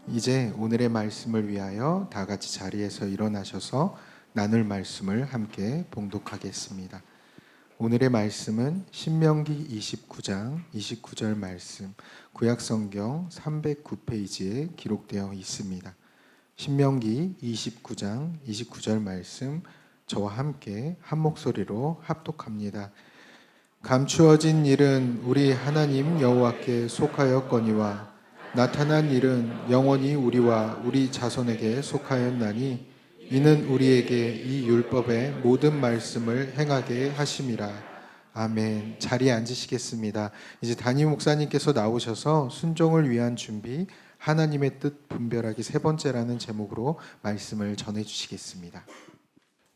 이제 오늘의 말씀을 위하여 다 같이 자리에서 일어나셔서 나눌 말씀을 함께 봉독하겠습니다. 오늘의 말씀은 신명기 29장 29절 말씀, 구약성경 309페이지에 기록되어 있습니다. 신명기 29장 29절 말씀, 저와 함께 한 목소리로 합독합니다. 감추어진 일은 우리 하나님 여호와께 속하였거니와 나타난 일은 영원히 우리와 우리 자손에게 속하였나니 이는 우리에게 이 율법의 모든 말씀을 행하게 하심이라. 아멘. 자리에 앉으시겠습니다. 이제 담임 목사님께서 나오셔서 순종을 위한 준비, 하나님의 뜻 분별하기 세 번째라는 제목으로 말씀을 전해주시겠습니다.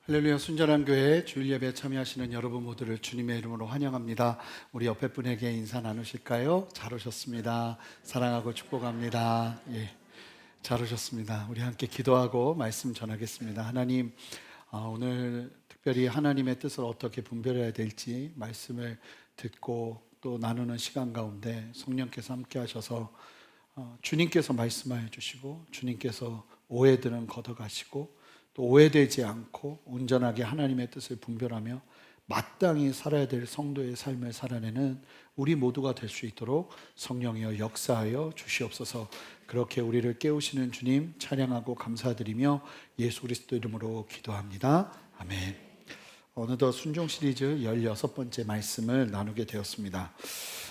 할렐루야. 순전한 교회 주일 예배에 참여하시는 여러분 모두를 주님의 이름으로 환영합니다. 우리 옆에 분에게 인사 나누실까요? 잘 오셨습니다. 사랑하고 축복합니다. 잘 오셨습니다. 우리 함께 기도하고 말씀 전하겠습니다. 하나님, 오늘 특별히 하나님의 뜻을 어떻게 분별해야 될지 말씀을 듣고 또 나누는 시간 가운데 성령께서 함께 하셔서 주님께서 말씀하여 주시고 주님께서 오해들은 걷어가시고 또 오해되지 않고 온전하게 하나님의 뜻을 분별하며 마땅히 살아야 될 성도의 삶을 살아내는 우리 모두가 될 수 있도록 성령이여 역사하여 주시옵소서. 그렇게 우리를 깨우시는 주님 찬양하고 감사드리며 예수 그리스도 이름으로 기도합니다. 아멘. 어느덧 순종 시리즈 16번째 말씀을 나누게 되었습니다.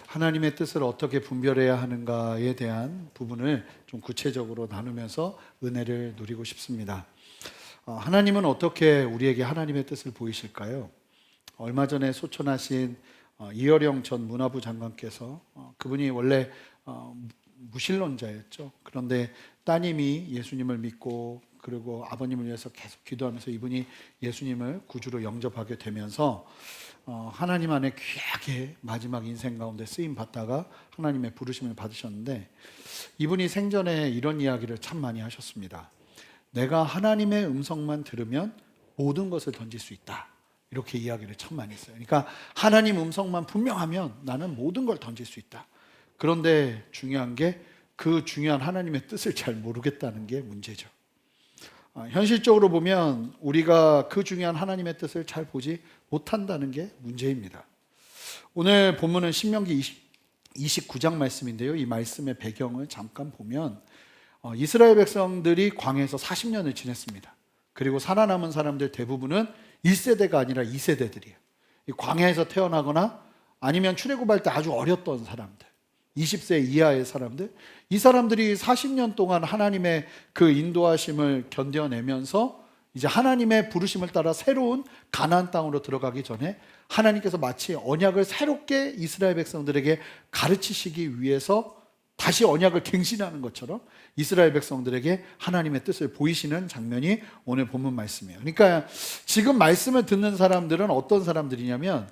하나님의 뜻을 어떻게 분별해야 하는가에 대한 부분을 좀 구체적으로 나누면서 은혜를 누리고 싶습니다. 하나님은 어떻게 우리에게 하나님의 뜻을 보이실까요? 얼마 전에 소천하신 이어령 전 문화부 장관께서 그분이 원래 무신론자였죠. 그런데 따님이 예수님을 믿고 그리고 아버님을 위해서 계속 기도하면서 이분이 예수님을 구주로 영접하게 되면서 하나님 안에 귀하게 마지막 인생 가운데 쓰임 받다가 하나님의 부르심을 받으셨는데 이분이 생전에 이런 이야기를 참 많이 하셨습니다. 내가 하나님의 음성만 들으면 모든 것을 던질 수 있다. 이렇게 이야기를 참 많이 했어요. 그러니까 하나님 음성만 분명하면 나는 모든 걸 던질 수 있다. 그런데 중요한 게 그 중요한 하나님의 뜻을 잘 모르겠다는 게 문제죠. 현실적으로 보면 우리가 그 중요한 하나님의 뜻을 잘 보지 못한다는 게 문제입니다. 오늘 본문은 신명기 29장 말씀인데요. 이 말씀의 배경을 잠깐 보면 이스라엘 백성들이 광야에서 40년을 지냈습니다. 그리고 살아남은 사람들 대부분은 1세대가 아니라 2세대들이에요. 광야에서 태어나거나 아니면 출애굽할 때 아주 어렸던 사람들, 20세 이하의 사람들, 이 사람들이 40년 동안 하나님의 그 인도하심을 견뎌내면서 이제 하나님의 부르심을 따라 새로운 가나안 땅으로 들어가기 전에 하나님께서 마치 언약을 새롭게 이스라엘 백성들에게 가르치시기 위해서 다시 언약을 갱신하는 것처럼 이스라엘 백성들에게 하나님의 뜻을 보이시는 장면이 오늘 본문 말씀이에요. 그러니까 지금 말씀을 듣는 사람들은 어떤 사람들이냐면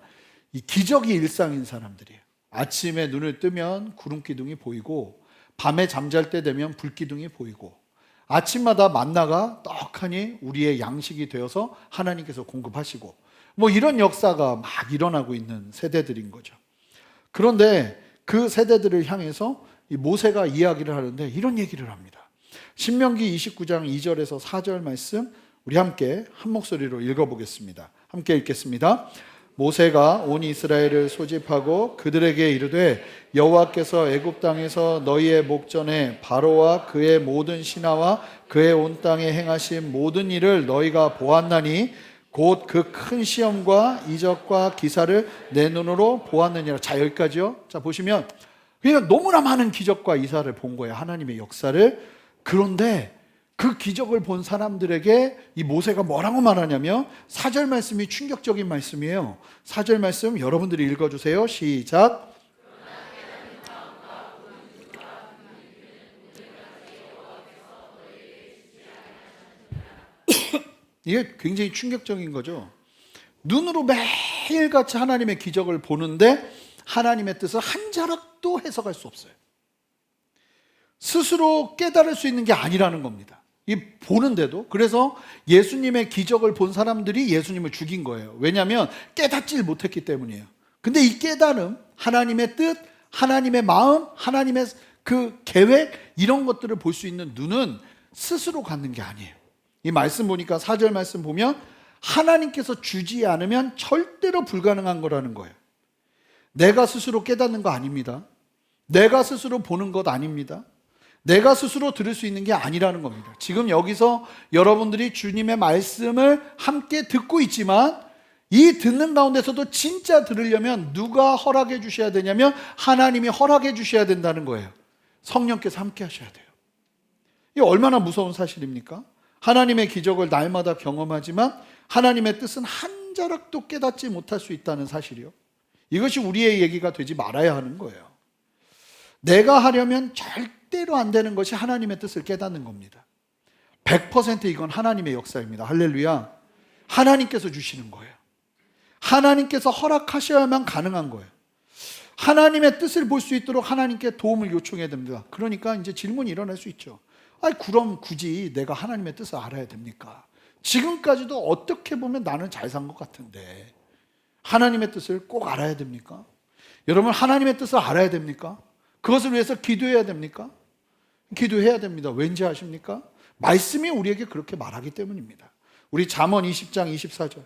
이 기적이 일상인 사람들이에요. 아침에 눈을 뜨면 구름 기둥이 보이고 밤에 잠잘 때 되면 불 기둥이 보이고 아침마다 만나가 떡하니 우리의 양식이 되어서 하나님께서 공급하시고 뭐 이런 역사가 막 일어나고 있는 세대들인 거죠. 그런데 그 세대들을 향해서 이 모세가 이야기를 하는데 이런 얘기를 합니다. 신명기 29장 2절에서 4절 말씀 우리 함께 한 목소리로 읽어보겠습니다. 함께 읽겠습니다. 모세가 온 이스라엘을 소집하고 그들에게 이르되 여호와께서 애굽 땅에서 너희의 목전에 바로와 그의 모든 신하와 그의 온 땅에 행하신 모든 일을 너희가 보았나니 곧 그 큰 시험과 이적과 기사를 내 눈으로 보았느니라. 자, 여기까지요. 자, 보시면 그러니까 너무나 많은 기적과 이사를 본 거예요. 하나님의 역사를. 그런데 그 기적을 본 사람들에게 이 모세가 뭐라고 말하냐면 4절 말씀이 충격적인 말씀이에요. 4절 말씀 여러분들이 읽어주세요. 시작. 이게 굉장히 충격적인 거죠. 눈으로 매일같이 하나님의 기적을 보는데 하나님의 뜻을 한 자락도 해석할 수 없어요. 스스로 깨달을 수 있는 게 아니라는 겁니다. 이 보는데도. 그래서 예수님의 기적을 본 사람들이 예수님을 죽인 거예요. 왜냐하면 깨닫질 못했기 때문이에요. 근데 이 깨달음, 하나님의 뜻, 하나님의 마음, 하나님의 그 계획 이런 것들을 볼 수 있는 눈은 스스로 갖는 게 아니에요. 이 말씀 보니까 4절 말씀 보면 하나님께서 주지 않으면 절대로 불가능한 거라는 거예요. 내가 스스로 깨닫는 거 아닙니다. 내가 스스로 보는 것 아닙니다. 내가 스스로 들을 수 있는 게 아니라는 겁니다. 지금 여기서 여러분들이 주님의 말씀을 함께 듣고 있지만 이 듣는 가운데서도 진짜 들으려면 누가 허락해 주셔야 되냐면 하나님이 허락해 주셔야 된다는 거예요. 성령께서 함께 하셔야 돼요. 이게 얼마나 무서운 사실입니까? 하나님의 기적을 날마다 경험하지만 하나님의 뜻은 한 자락도 깨닫지 못할 수 있다는 사실이요. 이것이 우리의 얘기가 되지 말아야 하는 거예요. 내가 하려면 절대로 안 되는 것이 하나님의 뜻을 깨닫는 겁니다. 100% 이건 하나님의 역사입니다. 할렐루야. 하나님께서 주시는 거예요. 하나님께서 허락하셔야만 가능한 거예요. 하나님의 뜻을 볼 수 있도록 하나님께 도움을 요청해야 됩니다. 그러니까 이제 질문이 일어날 수 있죠. 그럼 굳이 내가 하나님의 뜻을 알아야 됩니까? 지금까지도 어떻게 보면 나는 잘 산 것 같은데 하나님의 뜻을 꼭 알아야 됩니까? 여러분, 하나님의 뜻을 알아야 됩니까? 그것을 위해서 기도해야 됩니까? 기도해야 됩니다. 왠지 아십니까? 말씀이 우리에게 그렇게 말하기 때문입니다. 우리 잠언 20장 24절.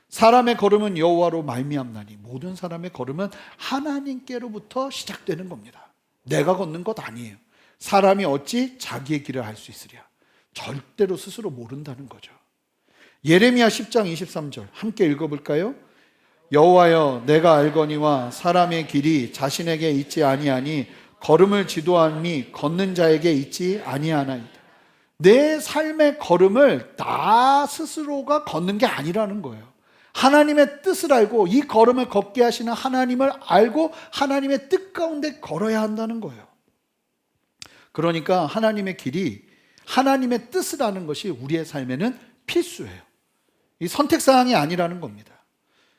사람의 걸음은 여호와로 말미암나니 모든 사람의 걸음은 하나님께로부터 시작되는 겁니다. 내가 걷는 것 아니에요. 사람이 어찌 자기의 길을 알 수 있으랴. 절대로 스스로 모른다는 거죠. 예레미야 10장 23절 함께 읽어볼까요? 여호와여, 내가 알거니와 사람의 길이 자신에게 있지 아니하니 걸음을 지도함이 걷는 자에게 있지 아니하나이다. 내 삶의 걸음을 나 스스로가 걷는 게 아니라는 거예요. 하나님의 뜻을 알고 이 걸음을 걷게 하시는 하나님을 알고 하나님의 뜻 가운데 걸어야 한다는 거예요. 그러니까 하나님의 길이 하나님의 뜻을 아는 것이 우리의 삶에는 필수예요. 이 선택사항이 아니라는 겁니다.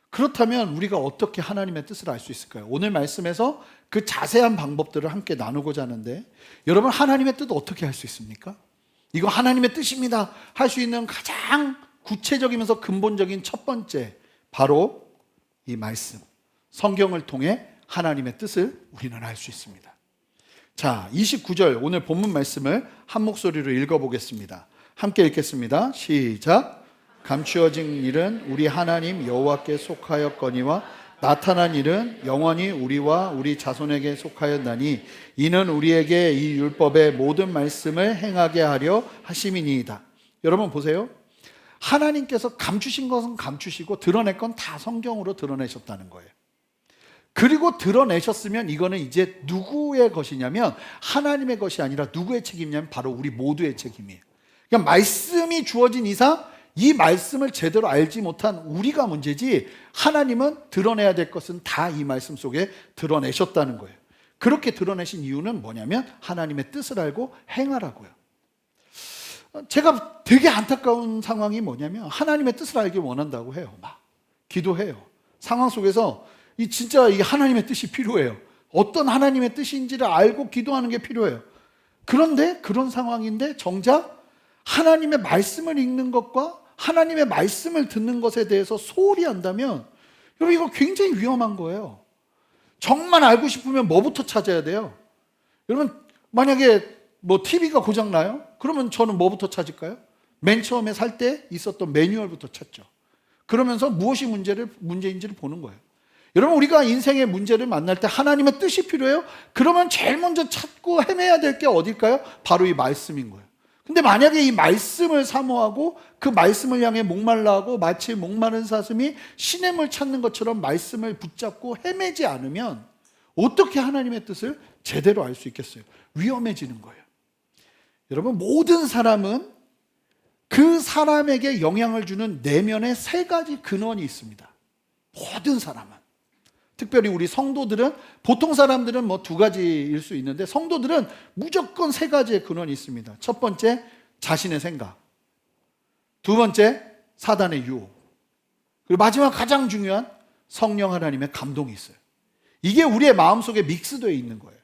그렇다면 우리가 어떻게 하나님의 뜻을 알 수 있을까요? 오늘 말씀에서 그 자세한 방법들을 함께 나누고자 하는데, 여러분, 하나님의 뜻 어떻게 알 수 있습니까? 이거 하나님의 뜻입니다 할 수 있는 가장 구체적이면서 근본적인 첫 번째, 바로 이 말씀, 성경을 통해 하나님의 뜻을 우리는 알 수 있습니다. 자, 29절 오늘 본문 말씀을 한 목소리로 읽어보겠습니다. 함께 읽겠습니다. 시작. 감추어진 일은 우리 하나님 여호와께 속하였거니와 나타난 일은 영원히 우리와 우리 자손에게 속하였나니 이는 우리에게 이 율법의 모든 말씀을 행하게 하려 하심이니이다. 여러분 보세요. 하나님께서 감추신 것은 감추시고 드러낼 건 다 성경으로 드러내셨다는 거예요. 그리고 드러내셨으면 이거는 이제 누구의 것이냐면 하나님의 것이 아니라 누구의 책임이냐면 바로 우리 모두의 책임이에요. 그러니까 말씀이 주어진 이상 이 말씀을 제대로 알지 못한 우리가 문제지, 하나님은 드러내야 될 것은 다 이 말씀 속에 드러내셨다는 거예요. 그렇게 드러내신 이유는 뭐냐면 하나님의 뜻을 알고 행하라고요. 제가 되게 안타까운 상황이 뭐냐면 하나님의 뜻을 알기 원한다고 해요. 막 기도해요. 상황 속에서 진짜 이 하나님의 뜻이 필요해요. 어떤 하나님의 뜻인지를 알고 기도하는 게 필요해요. 그런데 그런 상황인데 정작 하나님의 말씀을 읽는 것과 하나님의 말씀을 듣는 것에 대해서 소홀히 한다면 여러분, 이거 굉장히 위험한 거예요. 정말 알고 싶으면 뭐부터 찾아야 돼요? 여러분, 만약에 TV가 고장나요? 그러면 저는 뭐부터 찾을까요? 맨 처음에 살 때 있었던 매뉴얼부터 찾죠. 그러면서 무엇이 문제인지를 보는 거예요. 여러분, 우리가 인생의 문제를 만날 때 하나님의 뜻이 필요해요? 그러면 제일 먼저 찾고 헤매야 될 게 어딜까요? 바로 이 말씀인 거예요. 근데 만약에 이 말씀을 사모하고 그 말씀을 향해 목말라하고 마치 목마른 사슴이 시냇물 찾는 것처럼 말씀을 붙잡고 헤매지 않으면 어떻게 하나님의 뜻을 제대로 알 수 있겠어요? 위험해지는 거예요. 여러분, 모든 사람은 그 사람에게 영향을 주는 내면의 세 가지 근원이 있습니다. 모든 사람은. 특별히 우리 성도들은, 보통 사람들은 두 가지일 수 있는데 성도들은 무조건 세 가지의 근원이 있습니다. 첫 번째, 자신의 생각. 두 번째, 사단의 유혹. 그리고 마지막 가장 중요한 성령 하나님의 감동이 있어요. 이게 우리의 마음속에 믹스되어 있는 거예요.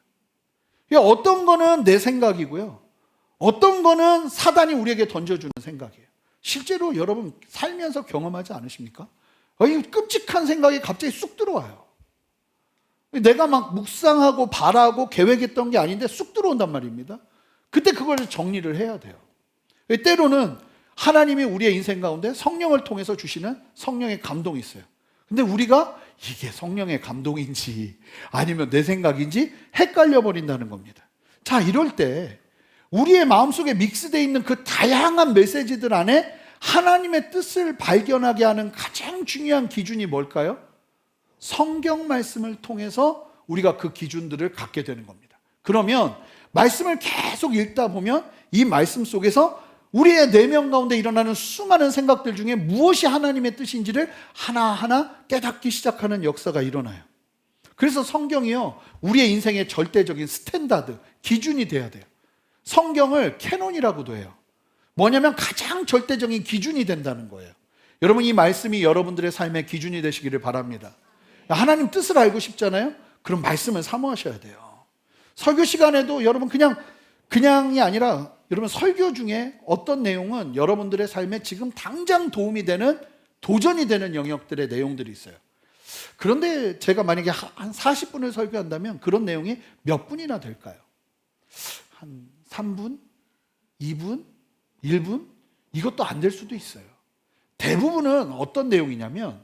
그러니까 어떤 거는 내 생각이고요, 어떤 거는 사단이 우리에게 던져주는 생각이에요. 실제로 여러분 살면서 경험하지 않으십니까? 이 끔찍한 생각이 갑자기 쑥 들어와요. 내가 막 묵상하고 바라고 계획했던 게 아닌데 쑥 들어온단 말입니다. 그때 그걸 정리를 해야 돼요. 때로는 하나님이 우리의 인생 가운데 성령을 통해서 주시는 성령의 감동이 있어요. 근데 우리가 이게 성령의 감동인지 아니면 내 생각인지 헷갈려 버린다는 겁니다. 자, 이럴 때 우리의 마음속에 믹스되어 있는 그 다양한 메시지들 안에 하나님의 뜻을 발견하게 하는 가장 중요한 기준이 뭘까요? 성경 말씀을 통해서 우리가 그 기준들을 갖게 되는 겁니다. 그러면 말씀을 계속 읽다 보면 이 말씀 속에서 우리의 내면 가운데 일어나는 수많은 생각들 중에 무엇이 하나님의 뜻인지를 하나하나 깨닫기 시작하는 역사가 일어나요. 그래서 성경이요, 우리의 인생의 절대적인 스탠다드, 기준이 돼야 돼요. 성경을 캐논이라고도 해요. 뭐냐면 가장 절대적인 기준이 된다는 거예요. 여러분, 이 말씀이 여러분들의 삶의 기준이 되시기를 바랍니다. 하나님 뜻을 알고 싶잖아요? 그럼 말씀을 사모하셔야 돼요. 설교 시간에도 여러분 그냥이 아니라 여러분 설교 중에 어떤 내용은 여러분들의 삶에 지금 당장 도움이 되는, 도전이 되는 영역들의 내용들이 있어요. 그런데 제가 만약에 한 40분을 설교한다면 그런 내용이 몇 분이나 될까요? 한 3분? 2분? 1분? 이것도 안 될 수도 있어요. 대부분은 어떤 내용이냐면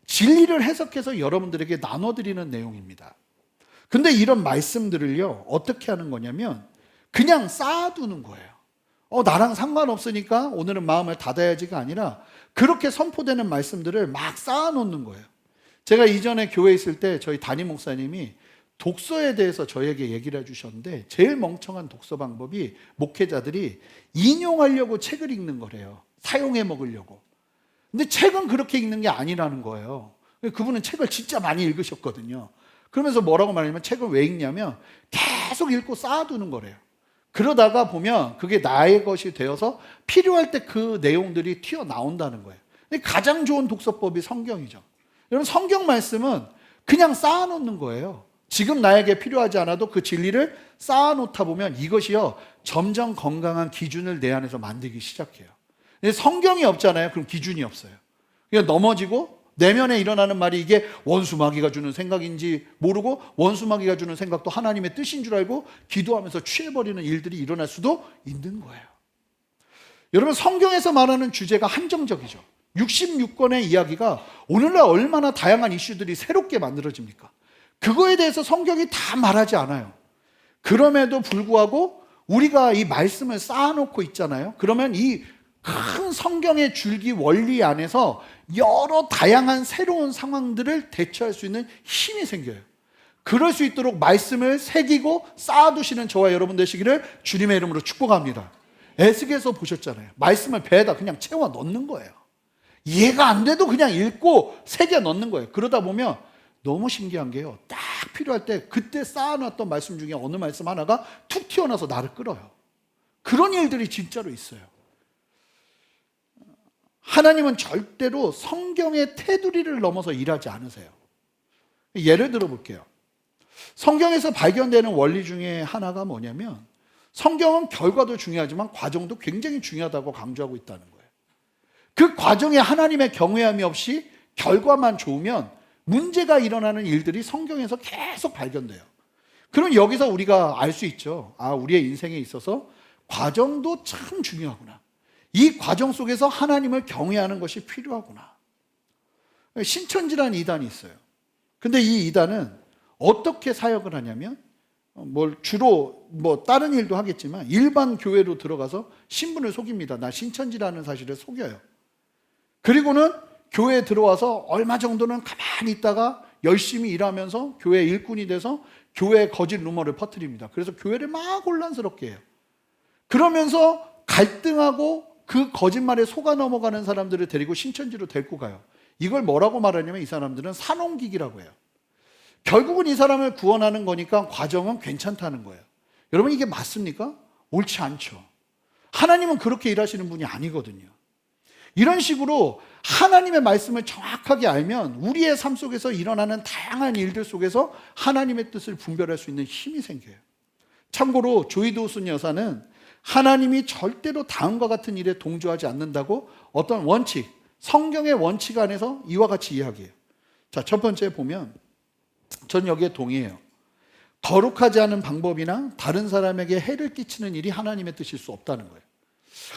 진리를 해석해서 여러분들에게 나눠드리는 내용입니다. 근데 이런 말씀들을요, 어떻게 하는 거냐면 그냥 쌓아두는 거예요. 나랑 상관없으니까 오늘은 마음을 닫아야지가 아니라 그렇게 선포되는 말씀들을 막 쌓아놓는 거예요. 제가 이전에 교회에 있을 때 저희 담임 목사님이 독서에 대해서 저에게 얘기를 해주셨는데 제일 멍청한 독서 방법이 목회자들이 인용하려고 책을 읽는 거래요. 사용해 먹으려고. 근데 책은 그렇게 읽는 게 아니라는 거예요. 그분은 책을 진짜 많이 읽으셨거든요. 그러면서 뭐라고 말하냐면 책을 왜 읽냐면 계속 읽고 쌓아두는 거래요. 그러다가 보면 그게 나의 것이 되어서 필요할 때 그 내용들이 튀어나온다는 거예요. 근데 가장 좋은 독서법이 성경이죠. 여러분, 성경 말씀은 그냥 쌓아놓는 거예요. 지금 나에게 필요하지 않아도 그 진리를 쌓아놓다 보면 이것이요, 점점 건강한 기준을 내 안에서 만들기 시작해요. 근데 성경이 없잖아요. 그럼 기준이 없어요. 그냥 넘어지고 내면에 일어나는 말이 이게 원수마귀가 주는 생각인지 모르고 원수마귀가 주는 생각도 하나님의 뜻인 줄 알고 기도하면서 취해버리는 일들이 일어날 수도 있는 거예요. 여러분, 성경에서 말하는 주제가 한정적이죠. 66권의 이야기가 오늘날 얼마나 다양한 이슈들이 새롭게 만들어집니까? 그거에 대해서 성경이 다 말하지 않아요. 그럼에도 불구하고 우리가 이 말씀을 쌓아놓고 있잖아요. 그러면 이 큰 성경의 줄기 원리 안에서 여러 다양한 새로운 상황들을 대처할 수 있는 힘이 생겨요. 그럴 수 있도록 말씀을 새기고 쌓아두시는 저와 여러분 되시기를 주님의 이름으로 축복합니다. 에스겔서 보셨잖아요. 말씀을 배에다 그냥 채워 넣는 거예요. 이해가 안 돼도 그냥 읽고 새겨 넣는 거예요. 그러다 보면 너무 신기한 게요, 딱 필요할 때 그때 쌓아놨던 말씀 중에 어느 말씀 하나가 툭 튀어나와서 나를 끌어요. 그런 일들이 진짜로 있어요. 하나님은 절대로 성경의 테두리를 넘어서 일하지 않으세요. 예를 들어 볼게요. 성경에서 발견되는 원리 중에 하나가 뭐냐면 성경은 결과도 중요하지만 과정도 굉장히 중요하다고 강조하고 있다는 거예요. 그 과정에 하나님의 경외함이 없이 결과만 좋으면 문제가 일어나는 일들이 성경에서 계속 발견돼요. 그럼 여기서 우리가 알 수 있죠. 우리의 인생에 있어서 과정도 참 중요하구나. 이 과정 속에서 하나님을 경외하는 것이 필요하구나. 신천지라는 이단이 있어요. 근데 이 이단은 어떻게 사역을 하냐면 주로 다른 일도 하겠지만 일반 교회로 들어가서 신분을 속입니다. 나 신천지라는 사실을 속여요. 그리고는 교회에 들어와서 얼마 정도는 가만히 있다가 열심히 일하면서 교회 일꾼이 돼서 교회의 거짓 루머를 퍼뜨립니다. 그래서 교회를 막 혼란스럽게 해요. 그러면서 갈등하고 그 거짓말에 속아 넘어가는 사람들을 데리고 신천지로 데리고 가요. 이걸 뭐라고 말하냐면 이 사람들은 산홍기기라고 해요. 결국은 이 사람을 구원하는 거니까 과정은 괜찮다는 거예요. 여러분, 이게 맞습니까? 옳지 않죠. 하나님은 그렇게 일하시는 분이 아니거든요. 이런 식으로 하나님의 말씀을 정확하게 알면 우리의 삶 속에서 일어나는 다양한 일들 속에서 하나님의 뜻을 분별할 수 있는 힘이 생겨요. 참고로 조이도순 여사는 하나님이 절대로 다음과 같은 일에 동조하지 않는다고 어떤 원칙, 성경의 원칙 안에서 이와 같이 이야기해요. 자, 첫 번째 보면 전 여기에 동의해요. 거룩하지 않은 방법이나 다른 사람에게 해를 끼치는 일이 하나님의 뜻일 수 없다는 거예요.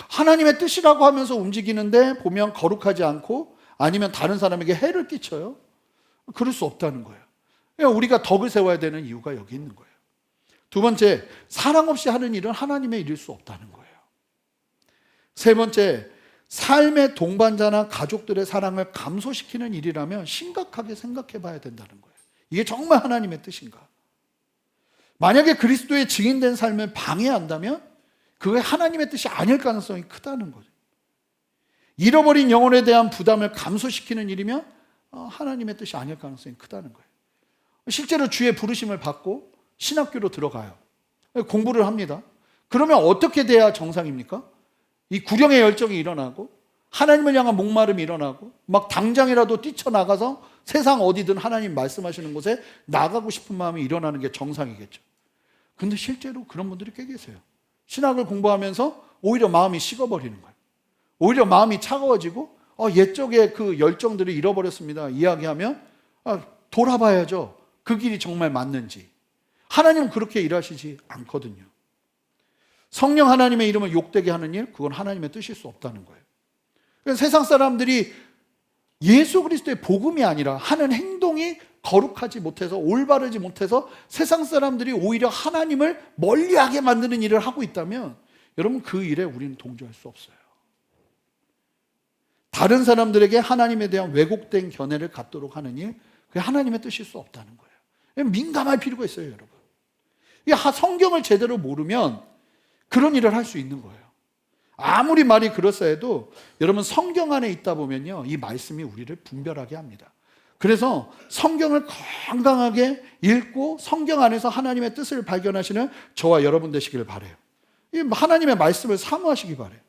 하나님의 뜻이라고 하면서 움직이는데 보면 거룩하지 않고 아니면 다른 사람에게 해를 끼쳐요. 그럴 수 없다는 거예요. 그러니까 우리가 덕을 세워야 되는 이유가 여기 있는 거예요. 두 번째, 사랑 없이 하는 일은 하나님의 일일 수 없다는 거예요. 세 번째, 삶의 동반자나 가족들의 사랑을 감소시키는 일이라면 심각하게 생각해 봐야 된다는 거예요. 이게 정말 하나님의 뜻인가? 만약에 그리스도의 증인된 삶을 방해한다면 그게 하나님의 뜻이 아닐 가능성이 크다는 거죠. 잃어버린 영혼에 대한 부담을 감소시키는 일이면 하나님의 뜻이 아닐 가능성이 크다는 거예요. 실제로 주의 부르심을 받고 신학교로 들어가요. 공부를 합니다. 그러면 어떻게 돼야 정상입니까? 이 구령의 열정이 일어나고 하나님을 향한 목마름이 일어나고 막 당장이라도 뛰쳐나가서 세상 어디든 하나님 말씀하시는 곳에 나가고 싶은 마음이 일어나는 게 정상이겠죠. 근데 실제로 그런 분들이 꽤 계세요. 신학을 공부하면서 오히려 마음이 식어버리는 거예요. 오히려 마음이 차가워지고 옛적의 그 열정들을 잃어버렸습니다 이야기하면 돌아봐야죠. 그 길이 정말 맞는지. 하나님은 그렇게 일하시지 않거든요. 성령 하나님의 이름을 욕되게 하는 일, 그건 하나님의 뜻일 수 없다는 거예요. 그러니까 세상 사람들이 예수 그리스도의 복음이 아니라 하는 행동이 거룩하지 못해서 올바르지 못해서 세상 사람들이 오히려 하나님을 멀리하게 만드는 일을 하고 있다면 여러분 그 일에 우리는 동조할 수 없어요. 다른 사람들에게 하나님에 대한 왜곡된 견해를 갖도록 하는 일, 그게 하나님의 뜻일 수 없다는 거예요. 민감할 필요가 있어요, 여러분. 성경을 제대로 모르면 그런 일을 할 수 있는 거예요. 아무리 말이 그렇사 해도 여러분 성경 안에 있다 보면요, 이 말씀이 우리를 분별하게 합니다. 그래서 성경을 건강하게 읽고 성경 안에서 하나님의 뜻을 발견하시는 저와 여러분 되시기를 바라요. 하나님의 말씀을 사모하시기 바라요.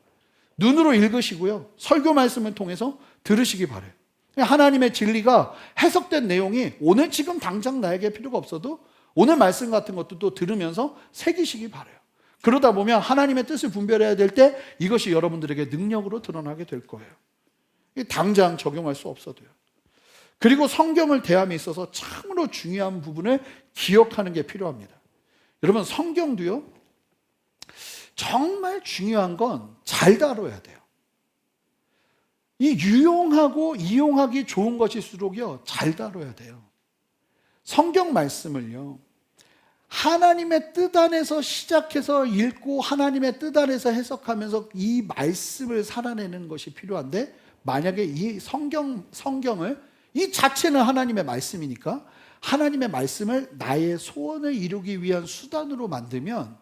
눈으로 읽으시고요, 설교 말씀을 통해서 들으시기 바라요. 하나님의 진리가 해석된 내용이 오늘 지금 당장 나에게 필요가 없어도 오늘 말씀 같은 것도 또 들으면서 새기시기 바라요. 그러다 보면 하나님의 뜻을 분별해야 될 때 이것이 여러분들에게 능력으로 드러나게 될 거예요. 당장 적용할 수 없어도요. 그리고 성경을 대함에 있어서 참으로 중요한 부분을 기억하는 게 필요합니다. 여러분 성경도요, 정말 중요한 건 잘 다뤄야 돼요. 이 유용하고 이용하기 좋은 것일수록요, 잘 다뤄야 돼요. 성경 말씀을요, 하나님의 뜻 안에서 시작해서 읽고 하나님의 뜻 안에서 해석하면서 이 말씀을 살아내는 것이 필요한데, 만약에 이 성경을 이 자체는 하나님의 말씀이니까 하나님의 말씀을 나의 소원을 이루기 위한 수단으로 만들면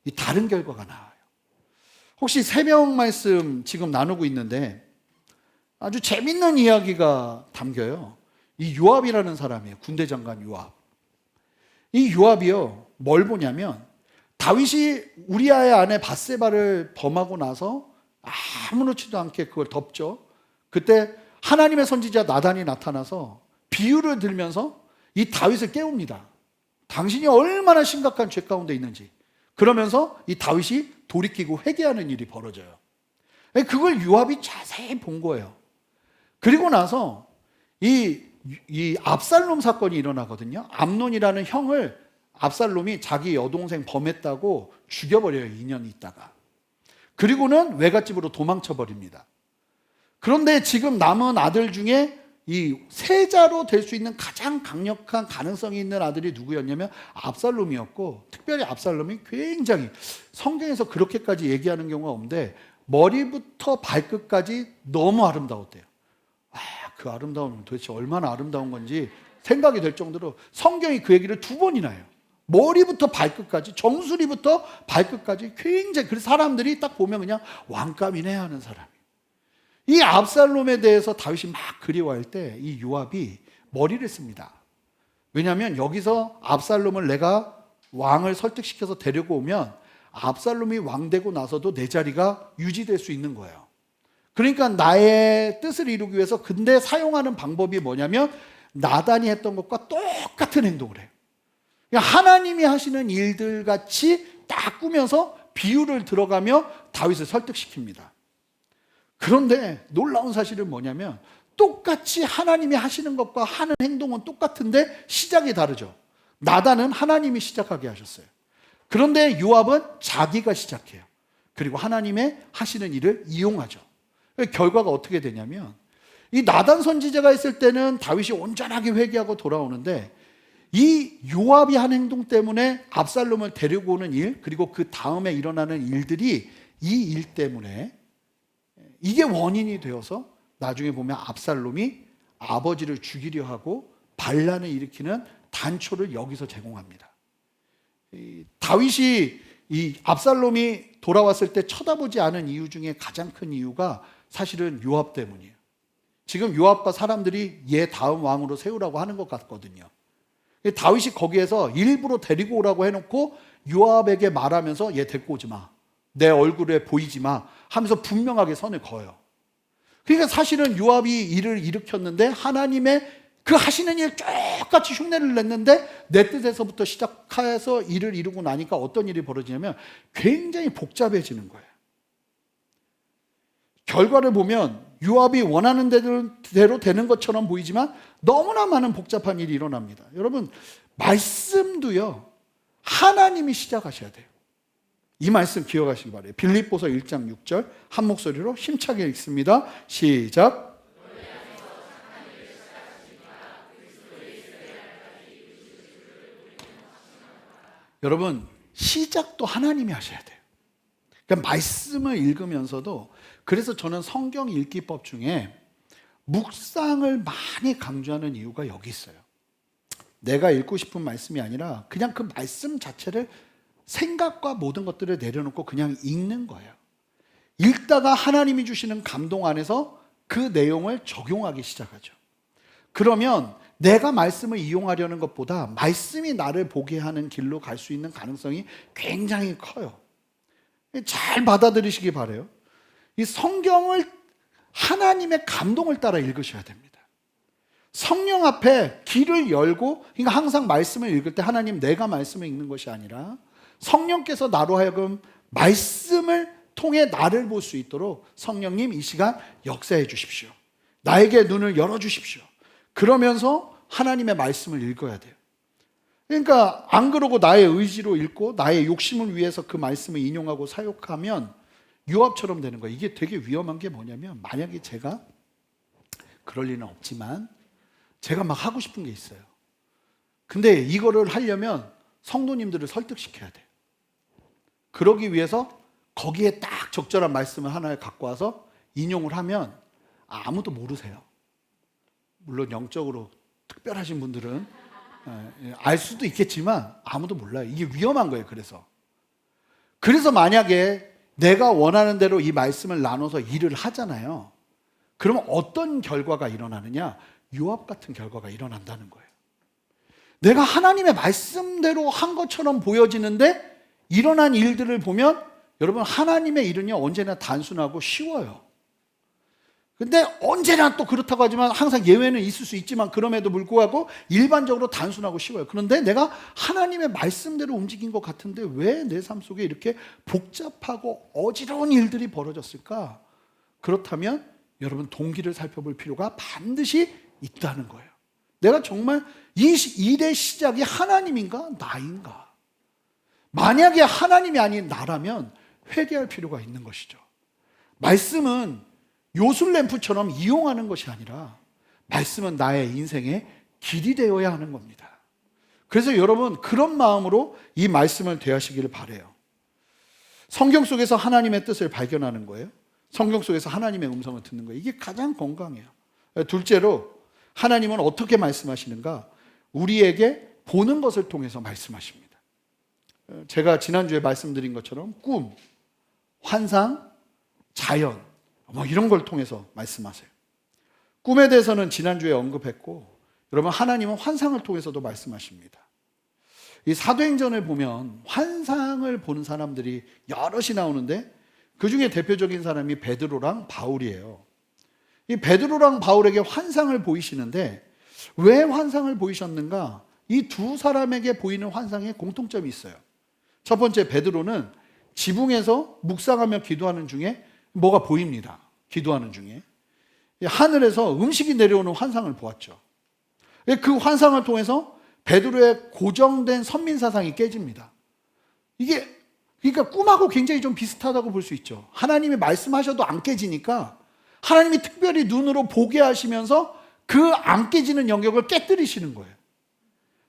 이 다른 결과가 나와요. 혹시 새벽 말씀 지금 나누고 있는데 아주 재밌는 이야기가 담겨요. 이 요압이라는 사람이에요. 군대 장관 요압. 이 요압이요, 뭘 보냐면 다윗이 우리아의 아내 밧세바를 범하고 나서 아무렇지도 않게 그걸 덮죠. 그때 하나님의 선지자 나단이 나타나서 비유를 들면서 이 다윗을 깨웁니다. 당신이 얼마나 심각한 죄 가운데 있는지. 그러면서 이 다윗이 돌이키고 회개하는 일이 벌어져요. 그걸 요압이 자세히 본 거예요. 그리고 나서 이 압살롬 사건이 일어나거든요. 암논이라는 형을 압살롬이 자기 여동생 범했다고 죽여버려요, 2년 있다가. 그리고는 외갓집으로 도망쳐버립니다. 그런데 지금 남은 아들 중에 이 세자로 될 수 있는 가장 강력한 가능성이 있는 아들이 누구였냐면 압살롬이었고, 특별히 압살롬이 굉장히 성경에서 그렇게까지 얘기하는 경우가 없는데 머리부터 발끝까지 너무 아름다웠대요. 그 아름다움은 도대체 얼마나 아름다운 건지 생각이 될 정도로 성경이 그 얘기를 2번이나 해요. 머리부터 발끝까지, 정수리부터 발끝까지 굉장히, 그래서 사람들이 딱 보면 그냥 왕감이네 하는 사람이에요. 이 압살롬에 대해서 다윗이 막 그리워할 때 이 요압이 머리를 씁니다. 왜냐하면 여기서 압살롬을 내가 왕을 설득시켜서 데리고 오면 압살롬이 왕되고 나서도 내 자리가 유지될 수 있는 거예요. 그러니까 나의 뜻을 이루기 위해서 근데 사용하는 방법이 뭐냐면 나단이 했던 것과 똑같은 행동을 해요. 하나님이 하시는 일들 같이 딱 꾸며서 비유를 들어가며 다윗을 설득시킵니다. 그런데 놀라운 사실은 뭐냐면 똑같이 하나님이 하시는 것과 하는 행동은 똑같은데 시작이 다르죠. 나단은 하나님이 시작하게 하셨어요. 그런데 요압은 자기가 시작해요. 그리고 하나님의 하시는 일을 이용하죠. 결과가 어떻게 되냐면 이 나단 선지자가 있을 때는 다윗이 온전하게 회개하고 돌아오는데 이 요압이 한 행동 때문에 압살롬을 데리고 오는 일, 그리고 그 다음에 일어나는 일들이 이 일 때문에 이게 원인이 되어서 나중에 보면 압살롬이 아버지를 죽이려 하고 반란을 일으키는 단초를 여기서 제공합니다. 다윗이 이 압살롬이 돌아왔을 때 쳐다보지 않은 이유 중에 가장 큰 이유가 사실은 요압 때문이에요. 지금 요압과 사람들이 얘 다음 왕으로 세우라고 하는 것 같거든요. 다윗이 거기에서 일부러 데리고 오라고 해놓고 요압에게 말하면서 얘 데리고 오지 마, 내 얼굴에 보이지 마 하면서 분명하게 선을 그어요. 그러니까 사실은 요압이 일을 일으켰는데 하나님의 그 하시는 일 똑같이 흉내를 냈는데 내 뜻에서부터 시작해서 일을 이루고 나니까 어떤 일이 벌어지냐면 굉장히 복잡해지는 거예요. 결과를 보면 요압이 원하는 대로 되는 것처럼 보이지만 너무나 많은 복잡한 일이 일어납니다. 여러분, 말씀도요, 하나님이 시작하셔야 돼요. 이 말씀 기억하시기 바래요. 빌립보서 1장 6절 한 목소리로 힘차게 읽습니다. 시작. 여러분, 시작도 하나님이 하셔야 돼요. 그러니까 말씀을 읽으면서도, 그래서 저는 성경 읽기법 중에 묵상을 많이 강조하는 이유가 여기 있어요. 내가 읽고 싶은 말씀이 아니라 그냥 그 말씀 자체를 생각과 모든 것들을 내려놓고 그냥 읽는 거예요. 읽다가 하나님이 주시는 감동 안에서 그 내용을 적용하기 시작하죠. 그러면 내가 말씀을 이용하려는 것보다 말씀이 나를 보게 하는 길로 갈 수 있는 가능성이 굉장히 커요. 잘 받아들이시기 바라요. 이 성경을 하나님의 감동을 따라 읽으셔야 됩니다. 성령 앞에 길을 열고, 그러니까 항상 말씀을 읽을 때 하나님, 내가 말씀을 읽는 것이 아니라 성령께서 나로 하여금 말씀을 통해 나를 볼 수 있도록 성령님 이 시간 역사해 주십시오. 나에게 눈을 열어 주십시오. 그러면서 하나님의 말씀을 읽어야 돼요. 그러니까 안 그러고 나의 의지로 읽고 나의 욕심을 위해서 그 말씀을 인용하고 사용하면 요압처럼 되는 거예요. 이게 되게 위험한 게 뭐냐면, 만약에 제가, 그럴 리는 없지만 제가 막 하고 싶은 게 있어요. 근데 이거를 하려면 성도님들을 설득시켜야 돼요. 그러기 위해서 거기에 딱 적절한 말씀을 하나를 갖고 와서 인용을 하면 아무도 모르세요. 물론 영적으로 특별하신 분들은 알 수도 있겠지만 아무도 몰라요. 이게 위험한 거예요. 그래서 만약에 내가 원하는 대로 이 말씀을 나눠서 일을 하잖아요. 그러면 어떤 결과가 일어나느냐? 요압 같은 결과가 일어난다는 거예요. 내가 하나님의 말씀대로 한 것처럼 보여지는데 일어난 일들을 보면, 여러분, 하나님의 일은요 언제나 단순하고 쉬워요. 근데 언제나 또 그렇다고 하지만 항상 예외는 있을 수 있지만, 그럼에도 불구하고 일반적으로 단순하고 쉬워요. 그런데 내가 하나님의 말씀대로 움직인 것 같은데 왜 내 삶 속에 이렇게 복잡하고 어지러운 일들이 벌어졌을까? 그렇다면 여러분, 동기를 살펴볼 필요가 반드시 있다는 거예요. 내가 정말 이 일의 시작이 하나님인가 나인가? 만약에 하나님이 아닌 나라면 회개할 필요가 있는 것이죠. 말씀은 요술램프처럼 이용하는 것이 아니라 말씀은 나의 인생의 길이 되어야 하는 겁니다. 그래서 여러분, 그런 마음으로 이 말씀을 대하시기를 바라요. 성경 속에서 하나님의 뜻을 발견하는 거예요. 성경 속에서 하나님의 음성을 듣는 거예요. 이게 가장 건강해요. 둘째로, 하나님은 어떻게 말씀하시는가? 우리에게 보는 것을 통해서 말씀하십니다. 제가 지난주에 말씀드린 것처럼 꿈, 환상, 자연, 이런 걸 통해서 말씀하세요. 꿈에 대해서는 지난주에 언급했고, 여러분, 하나님은 환상을 통해서도 말씀하십니다. 이 사도행전을 보면 환상을 보는 사람들이 여럿이 나오는데 그 중에 대표적인 사람이 베드로랑 바울이에요. 이 베드로랑 바울에게 환상을 보이시는데 왜 환상을 보이셨는가? 이 두 사람에게 보이는 환상에 공통점이 있어요. 첫 번째, 베드로는 지붕에서 묵상하며 기도하는 중에 뭐가 보입니다. 기도하는 중에. 하늘에서 음식이 내려오는 환상을 보았죠. 그 환상을 통해서 베드로의 고정된 선민사상이 깨집니다. 이게 그러니까 꿈하고 굉장히 좀 비슷하다고 볼 수 있죠. 하나님이 말씀하셔도 안 깨지니까 하나님이 특별히 눈으로 보게 하시면서 그 안 깨지는 영역을 깨뜨리시는 거예요.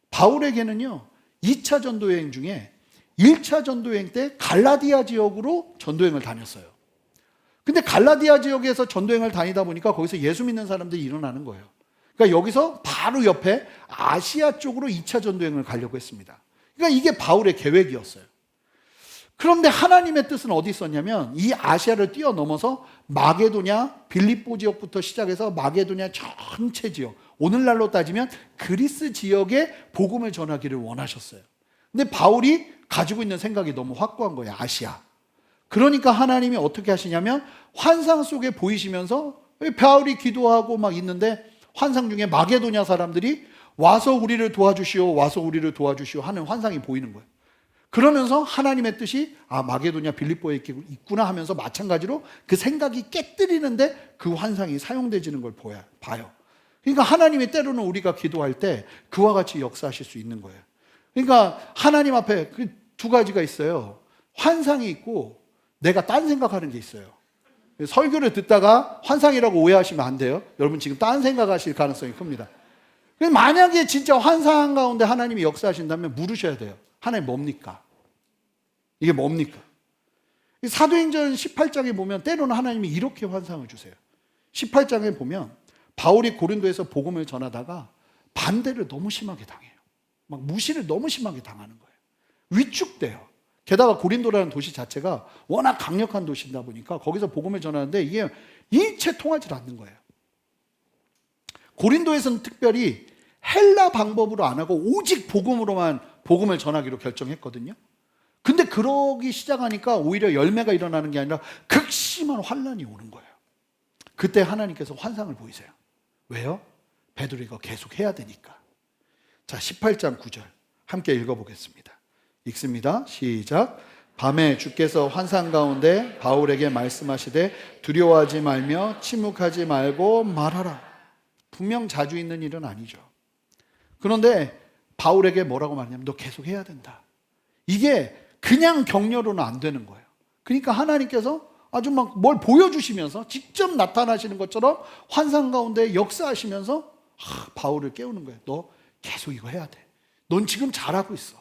바울에게는요, 2차 전도여행 중에 1차 전도여행 때 갈라디아 지역으로 전도여행을 다녔어요. 근데 갈라디아 지역에서 전도여행을 다니다 보니까 거기서 예수 믿는 사람들이 일어나는 거예요. 그러니까 여기서 바로 옆에 아시아 쪽으로 2차 전도여행을 가려고 했습니다. 그러니까 이게 바울의 계획이었어요. 그런데 하나님의 뜻은 어디 있었냐면 이 아시아를 뛰어넘어서 마게도냐, 빌립보 지역부터 시작해서 마게도냐 전체 지역, 오늘날로 따지면 그리스 지역에 복음을 전하기를 원하셨어요. 근데 바울이 가지고 있는 생각이 너무 확고한 거예요. 아시아. 그러니까 하나님이 어떻게 하시냐면 환상 속에 보이시면서 바울이 기도하고 막 있는데 환상 중에 마게도냐 사람들이 와서 우리를 도와주시오, 와서 우리를 도와주시오 하는 환상이 보이는 거예요. 그러면서 하나님의 뜻이 마게도냐 빌립보에 있구나 하면서 마찬가지로 그 생각이 깨뜨리는데 그 환상이 사용되지는 걸 봐요. 그러니까 하나님이 때로는 우리가 기도할 때 그와 같이 역사하실 수 있는 거예요. 그러니까 하나님 앞에 그 두 가지가 있어요. 환상이 있고 내가 딴 생각하는 게 있어요. 설교를 듣다가 환상이라고 오해하시면 안 돼요. 여러분 지금 딴 생각하실 가능성이 큽니다. 만약에 진짜 환상 가운데 하나님이 역사하신다면 물으셔야 돼요. 하나님 뭡니까? 이게 뭡니까? 사도행전 18장에 보면 때로는 하나님이 이렇게 환상을 주세요. 18장에 보면 바울이 고린도에서 복음을 전하다가 반대를 너무 심하게 당해요. 막 무시를 너무 심하게 당하는 거예요. 위축돼요. 게다가 고린도라는 도시 자체가 워낙 강력한 도시다 보니까 거기서 복음을 전하는데 이게 일체 통하지 않는 거예요. 고린도에서는 특별히 헬라 방법으로 안 하고 오직 복음으로만 복음을 전하기로 결정했거든요. 근데 그러기 시작하니까 오히려 열매가 일어나는 게 아니라 극심한 환란이 오는 거예요. 그때 하나님께서 환상을 보이세요. 왜요? 베드로가 계속 해야 되니까. 자, 18장 9절 함께 읽어보겠습니다. 읽습니다. 시작. 밤에 주께서 환상 가운데 바울에게 말씀하시되 두려워하지 말며 침묵하지 말고 말하라. 분명 자주 있는 일은 아니죠. 그런데 바울에게 뭐라고 말하냐면 너 계속 해야 된다. 이게 그냥 격려로는 안 되는 거예요. 그러니까 하나님께서 아주 막 뭘 보여주시면서 직접 나타나시는 것처럼 환상 가운데 역사하시면서 바울을 깨우는 거예요. 너 계속 이거 해야 돼. 넌 지금 잘하고 있어.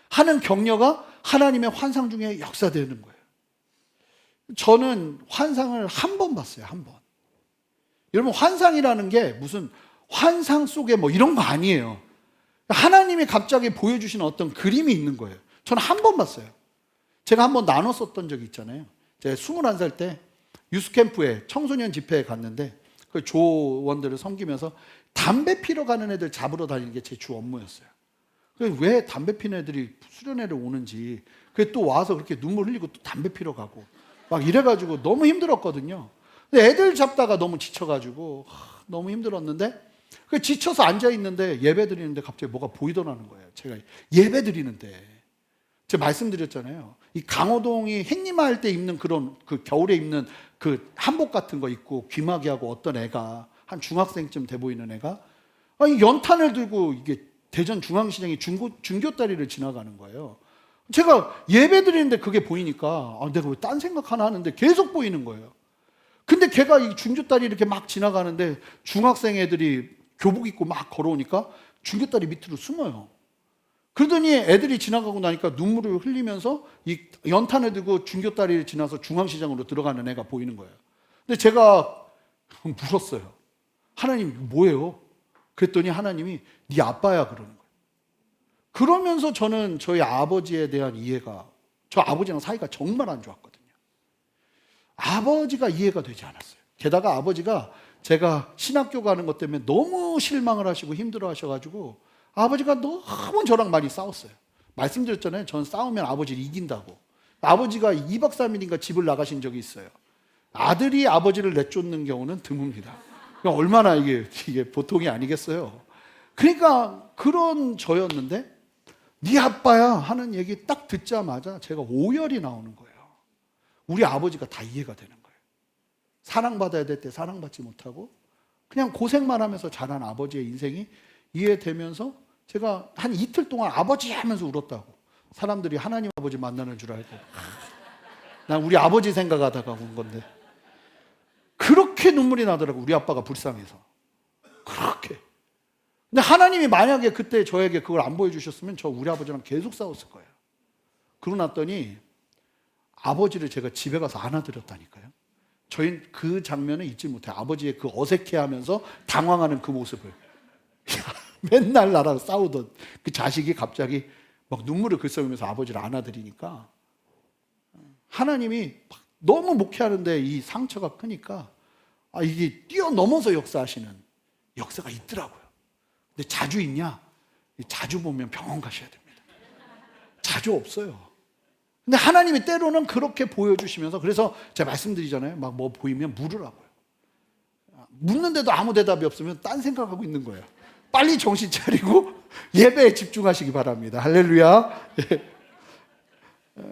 하는 격려가 하나님의 환상 중에 역사되는 거예요. 저는 환상을 한 번 봤어요. 한 번. 여러분 환상이라는 게 무슨 환상 속에 뭐 이런 거 아니에요. 하나님이 갑자기 보여주시는 어떤 그림이 있는 거예요. 저는 한 번 봤어요. 제가 한 번 나눴었던 적이 있잖아요. 제가 21살 때 유스캠프에 청소년 집회에 갔는데 그 조원들을 섬기면서 담배 피러 가는 애들 잡으러 다니는 게 제 주 업무였어요. 왜 담배 피는 애들이 수련회를 오는지 그게 또 와서 그렇게 눈물 흘리고 또 담배 피러 가고 막 이래가지고 너무 힘들었거든요. 근데 애들 잡다가 너무 지쳐가지고 너무 힘들었는데 지쳐서 앉아있는데 예배 드리는데 갑자기 뭐가 보이더라는 거예요. 제가 예배 드리는데 제가 말씀드렸잖아요. 이 강호동이 행림할 때 입는 그런 그 겨울에 입는 그 한복 같은 거 입고 귀마개 하고 어떤 애가 한 중학생쯤 돼 보이는 애가 연탄을 들고 이게 대전 중앙시장에 중교다리를 지나가는 거예요. 제가 예배 드리는데 그게 보이니까 내가 왜 딴 생각 하나 하는데 계속 보이는 거예요. 근데 걔가 이 중교다리 이렇게 막 지나가는데 중학생 애들이 교복 입고 막 걸어오니까 중교다리 밑으로 숨어요. 그러더니 애들이 지나가고 나니까 눈물을 흘리면서 이 연탄을 들고 중교다리를 지나서 중앙시장으로 들어가는 애가 보이는 거예요. 근데 제가 물었어요. 하나님 뭐예요? 그랬더니 하나님이 네 아빠야 그러는 거예요. 그러면서 저는 저희 아버지에 대한 이해가, 저 아버지랑 사이가 정말 안 좋았거든요. 아버지가 이해가 되지 않았어요. 게다가 아버지가 제가 신학교 가는 것 때문에 너무 실망을 하시고 힘들어 하셔가지고 아버지가 너무 저랑 많이 싸웠어요. 말씀드렸잖아요. 전 싸우면 아버지를 이긴다고. 아버지가 2박 3일인가 집을 나가신 적이 있어요. 아들이 아버지를 내쫓는 경우는 드뭅니다. 그러니까 얼마나 이게 보통이 아니겠어요. 그러니까 그런 저였는데 네 아빠야 하는 얘기 딱 듣자마자 제가 오열이 나오는 거예요. 우리 아버지가 다 이해가 되는 거예요. 사랑받아야 될 때 사랑받지 못하고 그냥 고생만 하면서 자란 아버지의 인생이 이해되면서 제가 한 이틀 동안 아버지 하면서 울었다고. 사람들이 하나님 아버지 만나는 줄 알고. 난 우리 아버지 생각하다가 온 건데. 그렇게 눈물이 나더라고. 우리 아빠가 불쌍해서. 그렇게. 근데 하나님이 만약에 그때 저에게 그걸 안 보여주셨으면 저 우리 아버지랑 계속 싸웠을 거예요. 그러고 났더니 아버지를 제가 집에 가서 안아드렸다니까요. 저희는 그 장면을 잊지 못해요. 아버지의 그 어색해하면서 당황하는 그 모습을. 맨날 나랑 싸우던 그 자식이 갑자기 막 눈물을 글썽이면서 아버지를 안아드리니까 하나님이 너무 목회하는데 이 상처가 크니까 이게 뛰어넘어서 역사하시는 역사가 있더라고요. 근데 자주 있냐? 자주 보면 병원 가셔야 됩니다. 자주 없어요. 근데 하나님이 때로는 그렇게 보여주시면서, 그래서 제가 말씀드리잖아요. 막 뭐 보이면 물으라고요. 묻는데도 아무 대답이 없으면 딴 생각하고 있는 거예요. 빨리 정신 차리고 예배에 집중하시기 바랍니다. 할렐루야.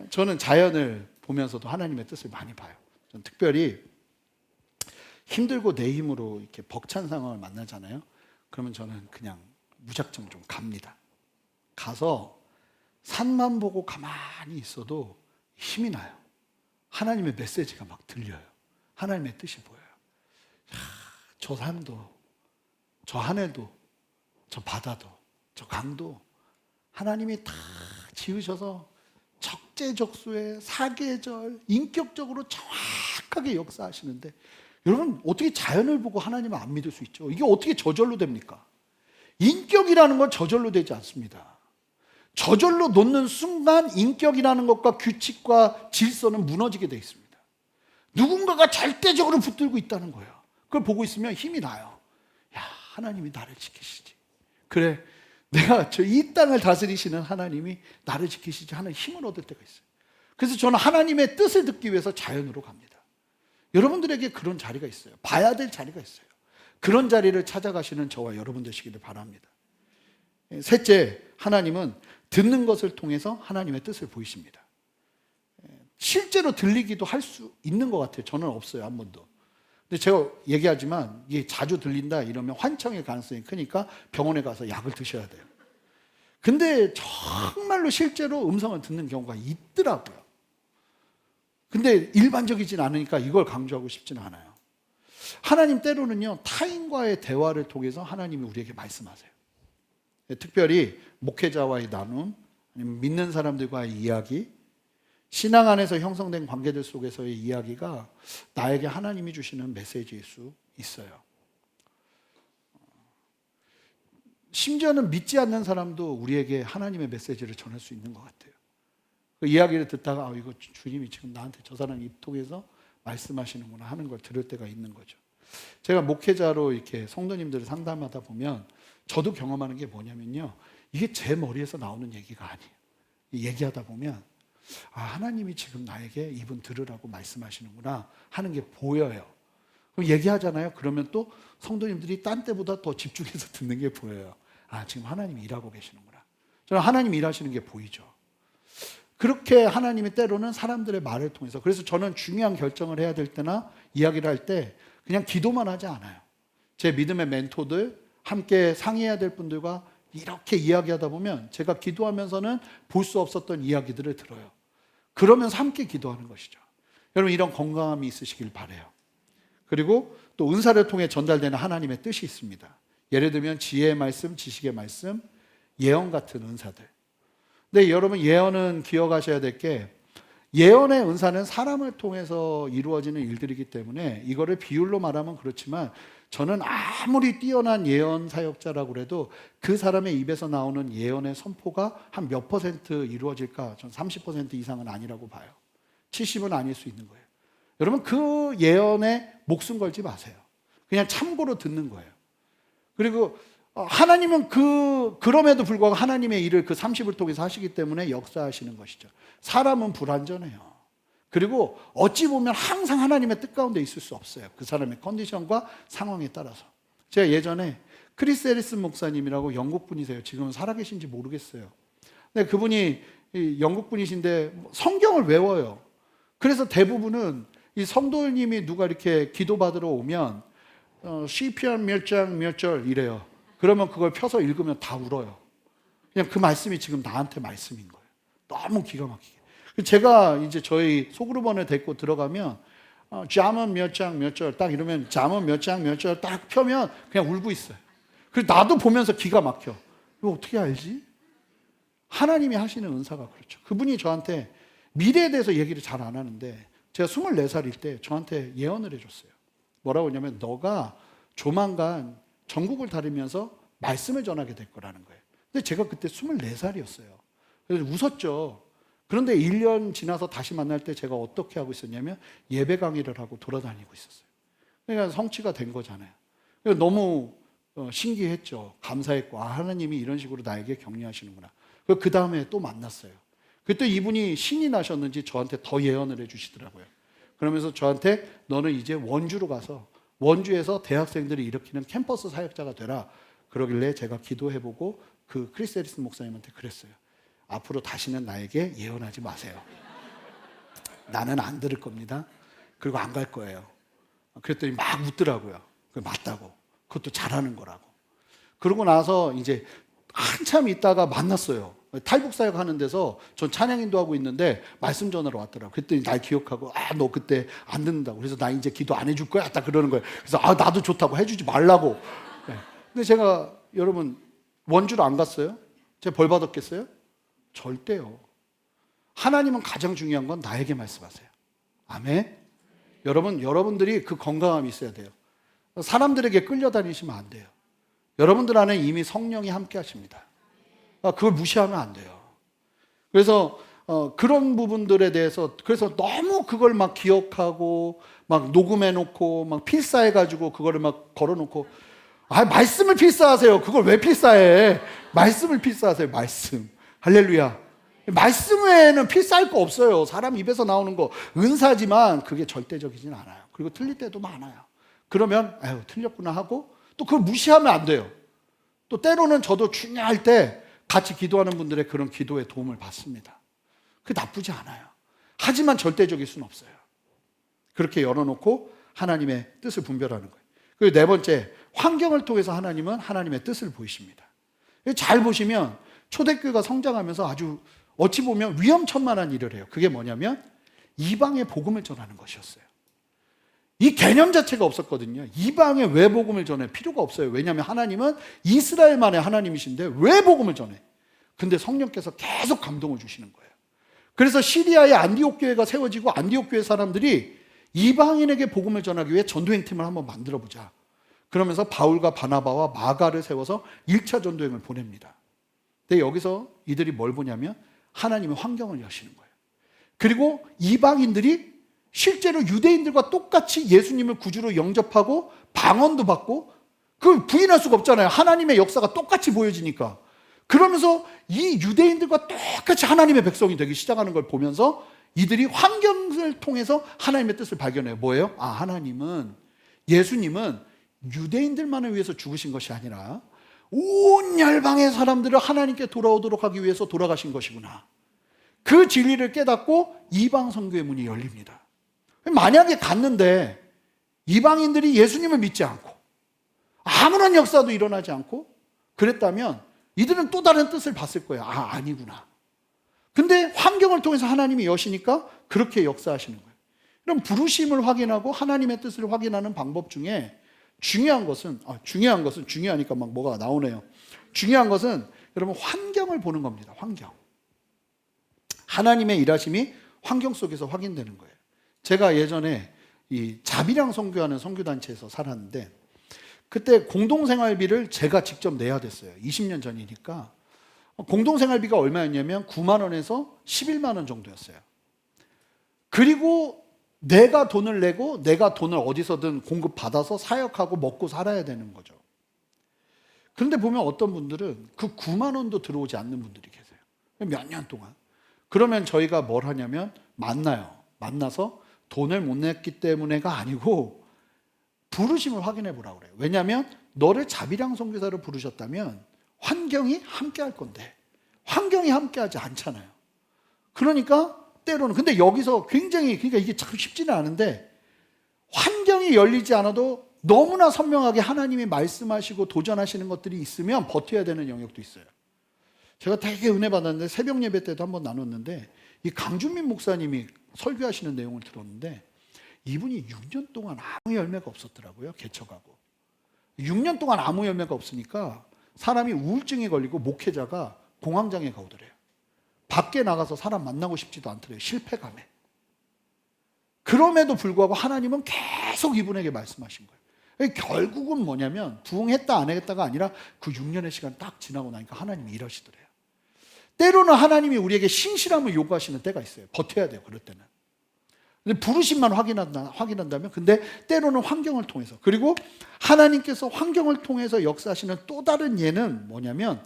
저는 자연을 보면서도 하나님의 뜻을 많이 봐요. 전 특별히 힘들고 내 힘으로 이렇게 벅찬 상황을 만나잖아요. 그러면 저는 그냥 무작정 좀 갑니다. 가서 산만 보고 가만히 있어도 힘이 나요. 하나님의 메시지가 막 들려요. 하나님의 뜻이 보여요. 저 산도, 저 하늘도, 저 바다도, 저 강도 하나님이 다 지으셔서 적재적소에 사계절 인격적으로 정확하게 역사하시는데, 여러분 어떻게 자연을 보고 하나님을 안 믿을 수 있죠? 이게 어떻게 저절로 됩니까? 인격이라는 건 저절로 되지 않습니다. 저절로 놓는 순간 인격이라는 것과 규칙과 질서는 무너지게 되어 있습니다. 누군가가 절대적으로 붙들고 있다는 거예요. 그걸 보고 있으면 힘이 나요. 야, 하나님이 나를 지키시지. 그래, 내가 저 이 땅을 다스리시는 하나님이 나를 지키시지 하는 힘을 얻을 때가 있어요. 그래서 저는 하나님의 뜻을 듣기 위해서 자연으로 갑니다. 여러분들에게 그런 자리가 있어요. 봐야 될 자리가 있어요. 그런 자리를 찾아가시는 저와 여러분 되시기를 바랍니다. 셋째, 하나님은 듣는 것을 통해서 하나님의 뜻을 보이십니다. 실제로 들리기도 할 수 있는 것 같아요. 저는 없어요, 한 번도. 근데 제가 얘기하지만 이게 자주 들린다 이러면 환청의 가능성이 크니까 병원에 가서 약을 드셔야 돼요. 근데 정말로 실제로 음성을 듣는 경우가 있더라고요. 근데 일반적이진 않으니까 이걸 강조하고 싶지는 않아요. 하나님 때로는요, 타인과의 대화를 통해서 하나님이 우리에게 말씀하세요. 특별히 목회자와의 나눔, 아니면 믿는 사람들과의 이야기, 신앙 안에서 형성된 관계들 속에서의 이야기가 나에게 하나님이 주시는 메시지일 수 있어요. 심지어는 믿지 않는 사람도 우리에게 하나님의 메시지를 전할 수 있는 것 같아요. 그 이야기를 듣다가 이거 주님이 지금 나한테 저 사람 입 통해서 말씀하시는구나 하는 걸 들을 때가 있는 거죠. 제가 목회자로 이렇게 성도님들을 상담하다 보면 저도 경험하는 게 뭐냐면요, 이게 제 머리에서 나오는 얘기가 아니에요. 얘기하다 보면 하나님이 지금 나에게 이분 들으라고 말씀하시는구나 하는 게 보여요. 그럼 얘기하잖아요. 그러면 또 성도님들이 딴 때보다 더 집중해서 듣는 게 보여요. 지금 하나님이 일하고 계시는구나. 저는 하나님이 일하시는 게 보이죠. 그렇게 하나님이 때로는 사람들의 말을 통해서, 그래서 저는 중요한 결정을 해야 될 때나 이야기를 할 때 그냥 기도만 하지 않아요. 제 믿음의 멘토들, 함께 상의해야 될 분들과 이렇게 이야기하다 보면 제가 기도하면서는 볼 수 없었던 이야기들을 들어요. 그러면서 함께 기도하는 것이죠. 여러분, 이런 건강함이 있으시길 바라요. 그리고 또 은사를 통해 전달되는 하나님의 뜻이 있습니다. 예를 들면 지혜의 말씀, 지식의 말씀, 예언 같은 은사들. 근데 여러분, 예언은 기억하셔야 될 게, 예언의 은사는 사람을 통해서 이루어지는 일들이기 때문에 이거를 비율로 말하면 그렇지만, 저는 아무리 뛰어난 예언 사역자라고 해도 그 사람의 입에서 나오는 예언의 선포가 한 몇 퍼센트 이루어질까? 전 30% 이상은 아니라고 봐요. 70은 아닐 수 있는 거예요. 여러분, 그 예언에 목숨 걸지 마세요. 그냥 참고로 듣는 거예요. 그리고 하나님은 그럼에도 불구하고 하나님의 일을 그 30을 통해서 하시기 때문에 역사하시는 것이죠. 사람은 불완전해요. 그리고 어찌 보면 항상 하나님의 뜻 가운데 있을 수 없어요. 그 사람의 컨디션과 상황에 따라서. 제가 예전에 크리스 해리슨 목사님이라고 영국 분이세요. 지금은 살아계신지 모르겠어요. 근데 그분이 영국 분이신데 성경을 외워요. 그래서 대부분은 이 성도님이 누가 이렇게 기도받으러 오면 시편 몇 장 몇 절 이래요. 그러면 그걸 펴서 읽으면 다 울어요. 그냥 그 말씀이 지금 나한테 말씀인 거예요. 너무 기가 막히게. 제가 이제 저희 소그룹원에 데리고 들어가면 잠언 몇 장 몇 절 딱 이러면 잠언 몇 장 몇 절 딱 펴면 그냥 울고 있어요. 그리고 나도 보면서 기가 막혀. 이거 어떻게 알지? 하나님이 하시는 은사가 그렇죠. 그분이 저한테 미래에 대해서 얘기를 잘 안 하는데 제가 24살일 때 저한테 예언을 해줬어요. 뭐라고 하냐면 너가 조만간 전국을 다니면서 말씀을 전하게 될 거라는 거예요. 근데 제가 그때 24살이었어요. 그래서 웃었죠. 그런데 1년 지나서 다시 만날 때 제가 어떻게 하고 있었냐면 예배 강의를 하고 돌아다니고 있었어요. 그러니까 성취가 된 거잖아요. 너무 신기했죠. 감사했고 하나님이 이런 식으로 나에게 격려하시는구나. 그 다음에 또 만났어요. 그때 이분이 신이 나셨는지 저한테 더 예언을 해주시더라고요. 그러면서 저한테 너는 이제 원주로 가서 원주에서 대학생들이 일으키는 캠퍼스 사역자가 되라. 그러길래 제가 기도해보고 그 크리스 해리슨 목사님한테 그랬어요. 앞으로 다시는 나에게 예언하지 마세요. 나는 안 들을 겁니다. 그리고 안 갈 거예요. 그랬더니 막 웃더라고요. 맞다고. 그것도 잘하는 거라고. 그러고 나서 이제 한참 있다가 만났어요. 탈북사역 하는 데서 전 찬양인도 하고 있는데 말씀 전하러 왔더라고요. 그랬더니 날 기억하고 너 그때 안 듣는다고. 그래서 나 이제 기도 안 해줄 거야. 딱 그러는 거예요. 그래서 나도 좋다고 해주지 말라고. 네. 근데 제가 여러분 원주로 안 갔어요? 제가 벌 받았겠어요? 절대요. 하나님은 가장 중요한 건 나에게 말씀하세요. 아멘. 여러분들이 그 건강함이 있어야 돼요. 사람들에게 끌려다니시면 안 돼요. 여러분들 안에 이미 성령이 함께 하십니다. 그걸 무시하면 안 돼요. 그래서 그런 부분들에 대해서 그래서 너무 그걸 막 기억하고 막 녹음해 놓고 막 필사해 가지고 그거를 막 걸어 놓고 말씀을 필사하세요. 그걸 왜 필사해? 말씀을 필사하세요. 말씀. 할렐루야. 말씀 외에는 필사할 거 없어요. 사람 입에서 나오는 거 은사지만 그게 절대적이진 않아요. 그리고 틀릴 때도 많아요. 그러면 틀렸구나 하고 또 그걸 무시하면 안 돼요. 또 때로는 저도 중요할 때 같이 기도하는 분들의 그런 기도에 도움을 받습니다. 그게 나쁘지 않아요. 하지만 절대적일 수는 없어요. 그렇게 열어놓고 하나님의 뜻을 분별하는 거예요. 그리고 네 번째, 환경을 통해서 하나님은 하나님의 뜻을 보이십니다. 잘 보시면 초대교회가 성장하면서 아주 어찌 보면 위험천만한 일을 해요. 그게 뭐냐면 이방의 복음을 전하는 것이었어요. 이 개념 자체가 없었거든요. 이방에 왜 복음을 전해? 필요가 없어요. 왜냐하면 하나님은 이스라엘만의 하나님이신데 왜 복음을 전해? 근데 성령께서 계속 감동을 주시는 거예요. 그래서 시리아의 안디옥 교회가 세워지고 안디옥 교회 사람들이 이방인에게 복음을 전하기 위해 전도행팀을 한번 만들어보자. 그러면서 바울과 바나바와 마가를 세워서 1차 전도행을 보냅니다. 근데 여기서 이들이 뭘 보냐면 하나님의 환경을 여시는 거예요. 그리고 이방인들이 실제로 유대인들과 똑같이 예수님을 구주로 영접하고 방언도 받고 그걸 부인할 수가 없잖아요. 하나님의 역사가 똑같이 보여지니까. 그러면서 이 유대인들과 똑같이 하나님의 백성이 되기 시작하는 걸 보면서 이들이 환경을 통해서 하나님의 뜻을 발견해요. 뭐예요? 하나님은 예수님은 유대인들만을 위해서 죽으신 것이 아니라 온 열방의 사람들을 하나님께 돌아오도록 하기 위해서 돌아가신 것이구나. 그 진리를 깨닫고 이방 선교의 문이 열립니다. 만약에 갔는데 이방인들이 예수님을 믿지 않고 아무런 역사도 일어나지 않고 그랬다면 이들은 또 다른 뜻을 봤을 거예요. 아니구나. 근데 환경을 통해서 하나님이 여시니까 그렇게 역사하시는 거예요. 그럼 부르심을 확인하고 하나님의 뜻을 확인하는 방법 중에 중요한 것은 중요하니까 막 뭐가 나오네요. 중요한 것은 여러분 환경을 보는 겁니다. 환경. 하나님의 일하심이 환경 속에서 확인되는 거예요. 제가 예전에 이 자비랑 선교하는 선교단체에서 살았는데 그때 공동생활비를 제가 직접 내야 됐어요. 20년 전이니까. 공동생활비가 얼마였냐면 9만 원에서 11만 원 정도였어요. 그리고 내가 돈을 내고 내가 돈을 어디서든 공급받아서 사역하고 먹고 살아야 되는 거죠. 그런데 보면 어떤 분들은 그 9만 원도 들어오지 않는 분들이 계세요. 몇 년 동안. 그러면 저희가 뭘 하냐면 만나서 돈을 못 냈기 때문에가 아니고 부르심을 확인해 보라고 그래요. 왜냐하면 너를 자비랑 선교사로 부르셨다면 환경이 함께 할 건데 환경이 함께 하지 않잖아요. 그러니까 때로는. 근데 여기서 굉장히, 그러니까 이게 참 쉽지는 않은데, 환경이 열리지 않아도 너무나 선명하게 하나님이 말씀하시고 도전하시는 것들이 있으면 버텨야 되는 영역도 있어요. 제가 되게 은혜 받았는데, 새벽 예배 때도 한번 나눴는데, 이 강준민 목사님이 설교하시는 내용을 들었는데, 이분이 6년 동안 아무 열매가 없었더라고요. 개척하고 6년 동안 아무 열매가 없으니까 사람이 우울증에 걸리고 목회자가 공황장애 가오더래요. 밖에 나가서 사람 만나고 싶지도 않더래요. 실패감에. 그럼에도 불구하고 하나님은 계속 이분에게 말씀하신 거예요. 결국은 뭐냐면 부흥했다 안 했다가 아니라 그 6년의 시간 딱 지나고 나니까 하나님이 이러시더래요. 때로는 하나님이 우리에게 신실함을 요구하시는 때가 있어요. 버텨야 돼요. 그럴 때는. 근데 부르심만 확인한다면, 근데 때로는 환경을 통해서, 그리고 하나님께서 환경을 통해서 역사하시는 또 다른 예는 뭐냐면,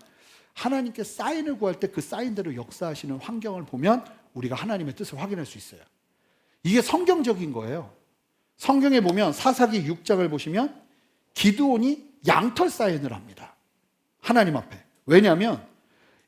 하나님께 사인을 구할 때 그 사인대로 역사하시는 환경을 보면 우리가 하나님의 뜻을 확인할 수 있어요. 이게 성경적인 거예요. 성경에 보면 사사기 6장을 보시면 기드온이 양털 사인을 합니다. 하나님 앞에. 왜냐하면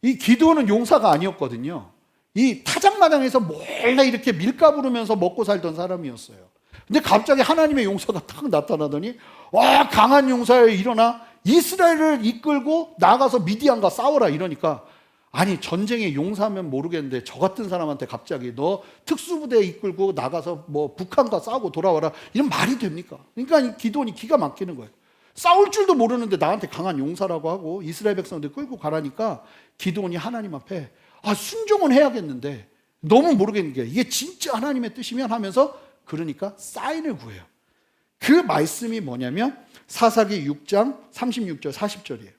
이 기드온은 용사가 아니었거든요. 이 타작마당에서 몰래 이렇게 밀가 부르면서 먹고 살던 사람이었어요. 근데 갑자기 하나님의 용사가 딱 나타나더니, 와, 강한 용사여 일어나 이스라엘을 이끌고 나가서 미디안과 싸워라 이러니까, 아니 전쟁에 용사면 모르겠는데 저 같은 사람한테 갑자기 너 특수부대 이끌고 나가서 뭐 북한과 싸우고 돌아와라 이런 말이 됩니까? 그러니까 이 기드온이 기가 막히는 거예요. 싸울 줄도 모르는데 나한테 강한 용사라고 하고 이스라엘 백성들 끌고 가라니까 기드온이 하나님 앞에 순종은 해야겠는데 너무 모르겠는 게 이게 진짜 하나님의 뜻이면 하면서, 그러니까 사인을 구해요. 그 말씀이 뭐냐면 사사기 6장 36절 40절이에요.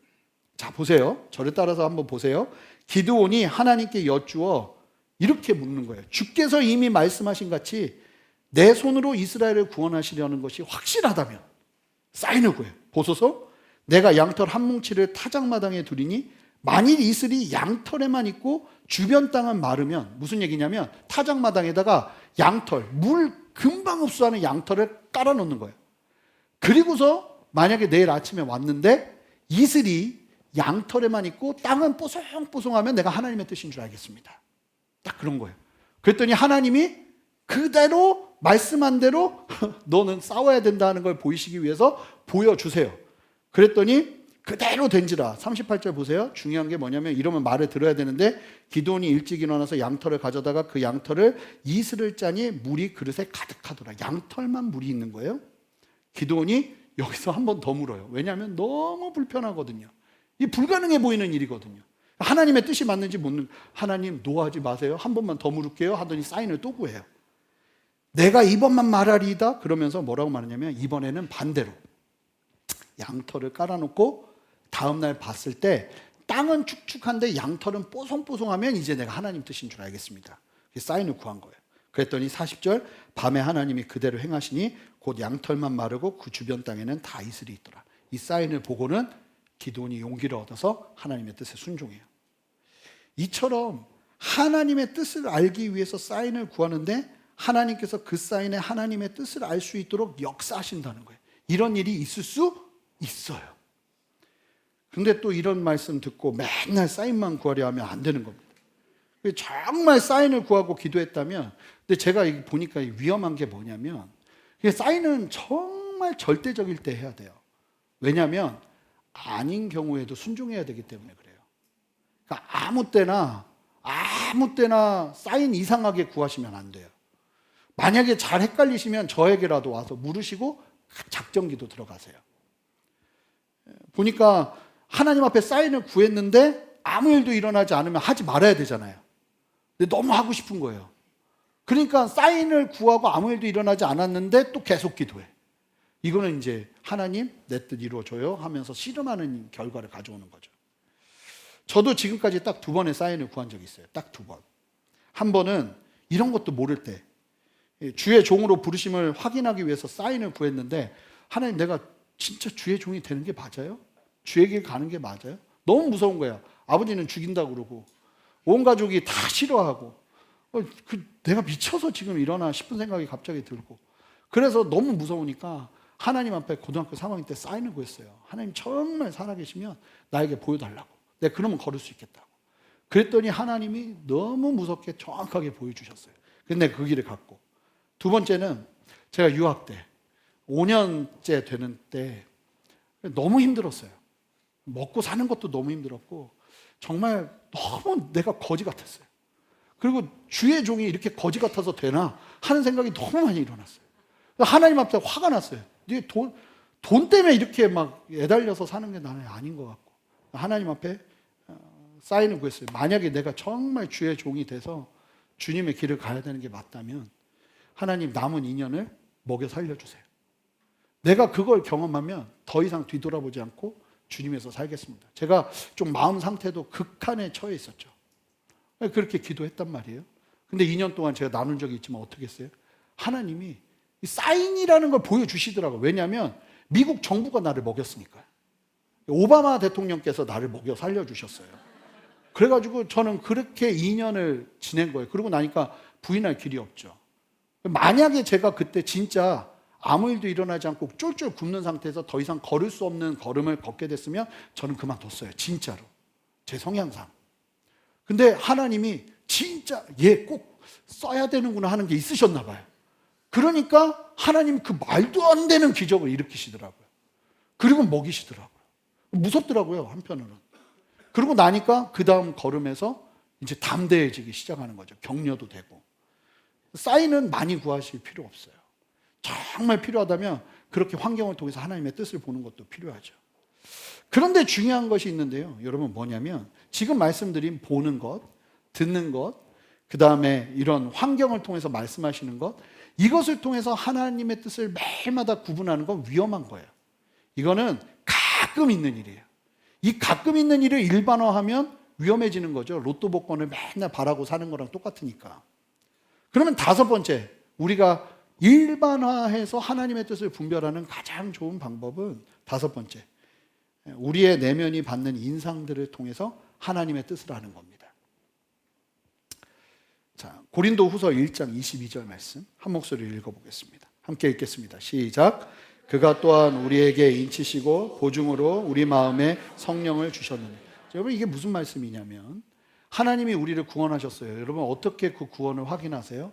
자 보세요. 저를 따라서 한번 보세요. 기드온이 하나님께 여쭈어 이렇게 묻는 거예요. 주께서 이미 말씀하신 같이 내 손으로 이스라엘을 구원하시려는 것이 확실하다면 사인을 구해요. 보소서, 내가 양털 한 뭉치를 타작마당에 두리니 만일 이슬이 양털에만 있고 주변 땅은 마르면, 무슨 얘기냐면 타작마당에다가 양털, 물 금방 흡수하는 양털을 깔아놓는 거예요. 그리고서 만약에 내일 아침에 왔는데 이슬이 양털에만 있고 땅은 뽀송뽀송하면 내가 하나님의 뜻인 줄 알겠습니다. 딱 그런 거예요. 그랬더니 하나님이 그대로 말씀한 대로 너는 싸워야 된다는 걸 보이시기 위해서 보여주세요. 그랬더니 그대로 된지라. 38절 보세요. 중요한 게 뭐냐면, 이러면 말을 들어야 되는데, 기드온이 일찍 일어나서 양털을 가져다가 그 양털을 이슬을 짜니 물이 그릇에 가득하더라. 양털만 물이 있는 거예요. 기드온이 여기서 한 번 더 물어요. 왜냐하면 너무 불편하거든요. 이 불가능해 보이는 일이거든요. 하나님의 뜻이 맞는지 묻는, 하나님 노하지 마세요. 한 번만 더 물을게요 하더니 사인을 또 구해요. 내가 이번만 말하리이다 그러면서 뭐라고 말하냐면, 이번에는 반대로 양털을 깔아놓고 다음날 봤을 때 땅은 축축한데 양털은 뽀송뽀송하면 이제 내가 하나님 뜻인 줄 알겠습니다. 사인을 구한 거예요. 그랬더니 40절, 밤에 하나님이 그대로 행하시니 곧 양털만 마르고 그 주변 땅에는 다 이슬이 있더라. 이 사인을 보고는 기드온이 용기를 얻어서 하나님의 뜻에 순종해요. 이처럼 하나님의 뜻을 알기 위해서 사인을 구하는데, 하나님께서 그 사인에 하나님의 뜻을 알 수 있도록 역사하신다는 거예요. 이런 일이 있을 수 있어요. 근데 또 이런 말씀 듣고 맨날 사인만 구하려 하면 안 되는 겁니다. 정말 사인을 구하고 기도했다면, 근데 제가 보니까 위험한 게 뭐냐면, 사인은 정말 절대적일 때 해야 돼요. 왜냐하면 아닌 경우에도 순종해야 되기 때문에 그래요. 그러니까 아무 때나 사인 이상하게 구하시면 안 돼요. 만약에 잘 헷갈리시면 저에게라도 와서 물으시고 작정기도 들어가세요. 보니까 하나님 앞에 사인을 구했는데 아무 일도 일어나지 않으면 하지 말아야 되잖아요. 근데 너무 하고 싶은 거예요. 그러니까 사인을 구하고 아무 일도 일어나지 않았는데 또 계속 기도해. 이거는 이제 하나님 내 뜻 이루어줘요 하면서 씨름하는 결과를 가져오는 거죠. 저도 지금까지 딱 2번의 사인을 구한 적이 있어요. 딱 2번. 한 번은 이런 것도 모를 때 주의 종으로 부르심을 확인하기 위해서 사인을 구했는데, 하나님 내가 진짜 주의 종이 되는 게 맞아요? 주의 길 가는 게 맞아요? 너무 무서운 거야. 아버지는 죽인다고 그러고 온 가족이 다 싫어하고 내가 미쳐서 지금 이러나 싶은 생각이 갑자기 들고, 그래서 너무 무서우니까 하나님 앞에 고등학교 3학년 때 사인을 구했어요. 하나님 정말 살아계시면 나에게 보여달라고. 내가 그러면 걸을 수 있겠다고. 그랬더니 하나님이 너무 무섭게 정확하게 보여주셨어요. 근데 그 길을 갔고, 두 번째는 제가 유학 때 5년째 되는 때 너무 힘들었어요. 먹고 사는 것도 너무 힘들었고 정말 너무 내가 거지 같았어요. 그리고 주의 종이 이렇게 거지 같아서 되나 하는 생각이 너무 많이 일어났어요. 하나님 앞에 화가 났어요. 네 돈 때문에 이렇게 막 애달려서 사는 게 나는 아닌 것 같고, 하나님 앞에 사인을 구했어요. 만약에 내가 정말 주의 종이 돼서 주님의 길을 가야 되는 게 맞다면 하나님 남은 2년을 먹여 살려주세요. 내가 그걸 경험하면 더 이상 뒤돌아보지 않고 주님에서 살겠습니다. 제가 좀 마음 상태도 극한에 처해 있었죠. 그렇게 기도했단 말이에요. 근데 2년 동안 제가 나눈 적이 있지만 어떻게 했어요? 하나님이 이 사인이라는 걸 보여주시더라고요. 왜냐하면 미국 정부가 나를 먹였으니까요. 오바마 대통령께서 나를 먹여 살려주셨어요. 그래가지고 저는 그렇게 2년을 지낸 거예요. 그러고 나니까 부인할 길이 없죠. 만약에 제가 그때 진짜 아무 일도 일어나지 않고 쫄쫄 굶는 상태에서 더 이상 걸을 수 없는 걸음을 걷게 됐으면 저는 그만뒀어요. 진짜로. 제 성향상. 근데 하나님이 진짜 얘 꼭 써야 되는구나 하는 게 있으셨나 봐요. 그러니까 하나님 그 말도 안 되는 기적을 일으키시더라고요. 그리고 먹이시더라고요. 무섭더라고요, 한편으로는. 그러고 나니까 그 다음 걸음에서 이제 담대해지기 시작하는 거죠. 격려도 되고. 사인은 많이 구하실 필요 없어요. 정말 필요하다면 그렇게 환경을 통해서 하나님의 뜻을 보는 것도 필요하죠. 그런데 중요한 것이 있는데요. 여러분 뭐냐면 지금 말씀드린 보는 것, 듣는 것, 그 다음에 이런 환경을 통해서 말씀하시는 것, 이것을 통해서 하나님의 뜻을 매일마다 구분하는 건 위험한 거예요. 이거는 가끔 있는 일이에요. 이 가끔 있는 일을 일반화하면 위험해지는 거죠. 로또 복권을 맨날 바라고 사는 거랑 똑같으니까. 그러면 다섯 번째, 우리가 일반화해서 하나님의 뜻을 분별하는 가장 좋은 방법은 다섯 번째, 우리의 내면이 받는 인상들을 통해서 하나님의 뜻을 아는 겁니다. 자, 고린도 후서 1장 22절 말씀 한 목소리로 읽어보겠습니다. 함께 읽겠습니다. 시작. 그가 또한 우리에게 인치시고 보증으로 우리 마음에 성령을 주셨느니. 여러분 이게 무슨 말씀이냐면 하나님이 우리를 구원하셨어요. 여러분 어떻게 그 구원을 확인하세요?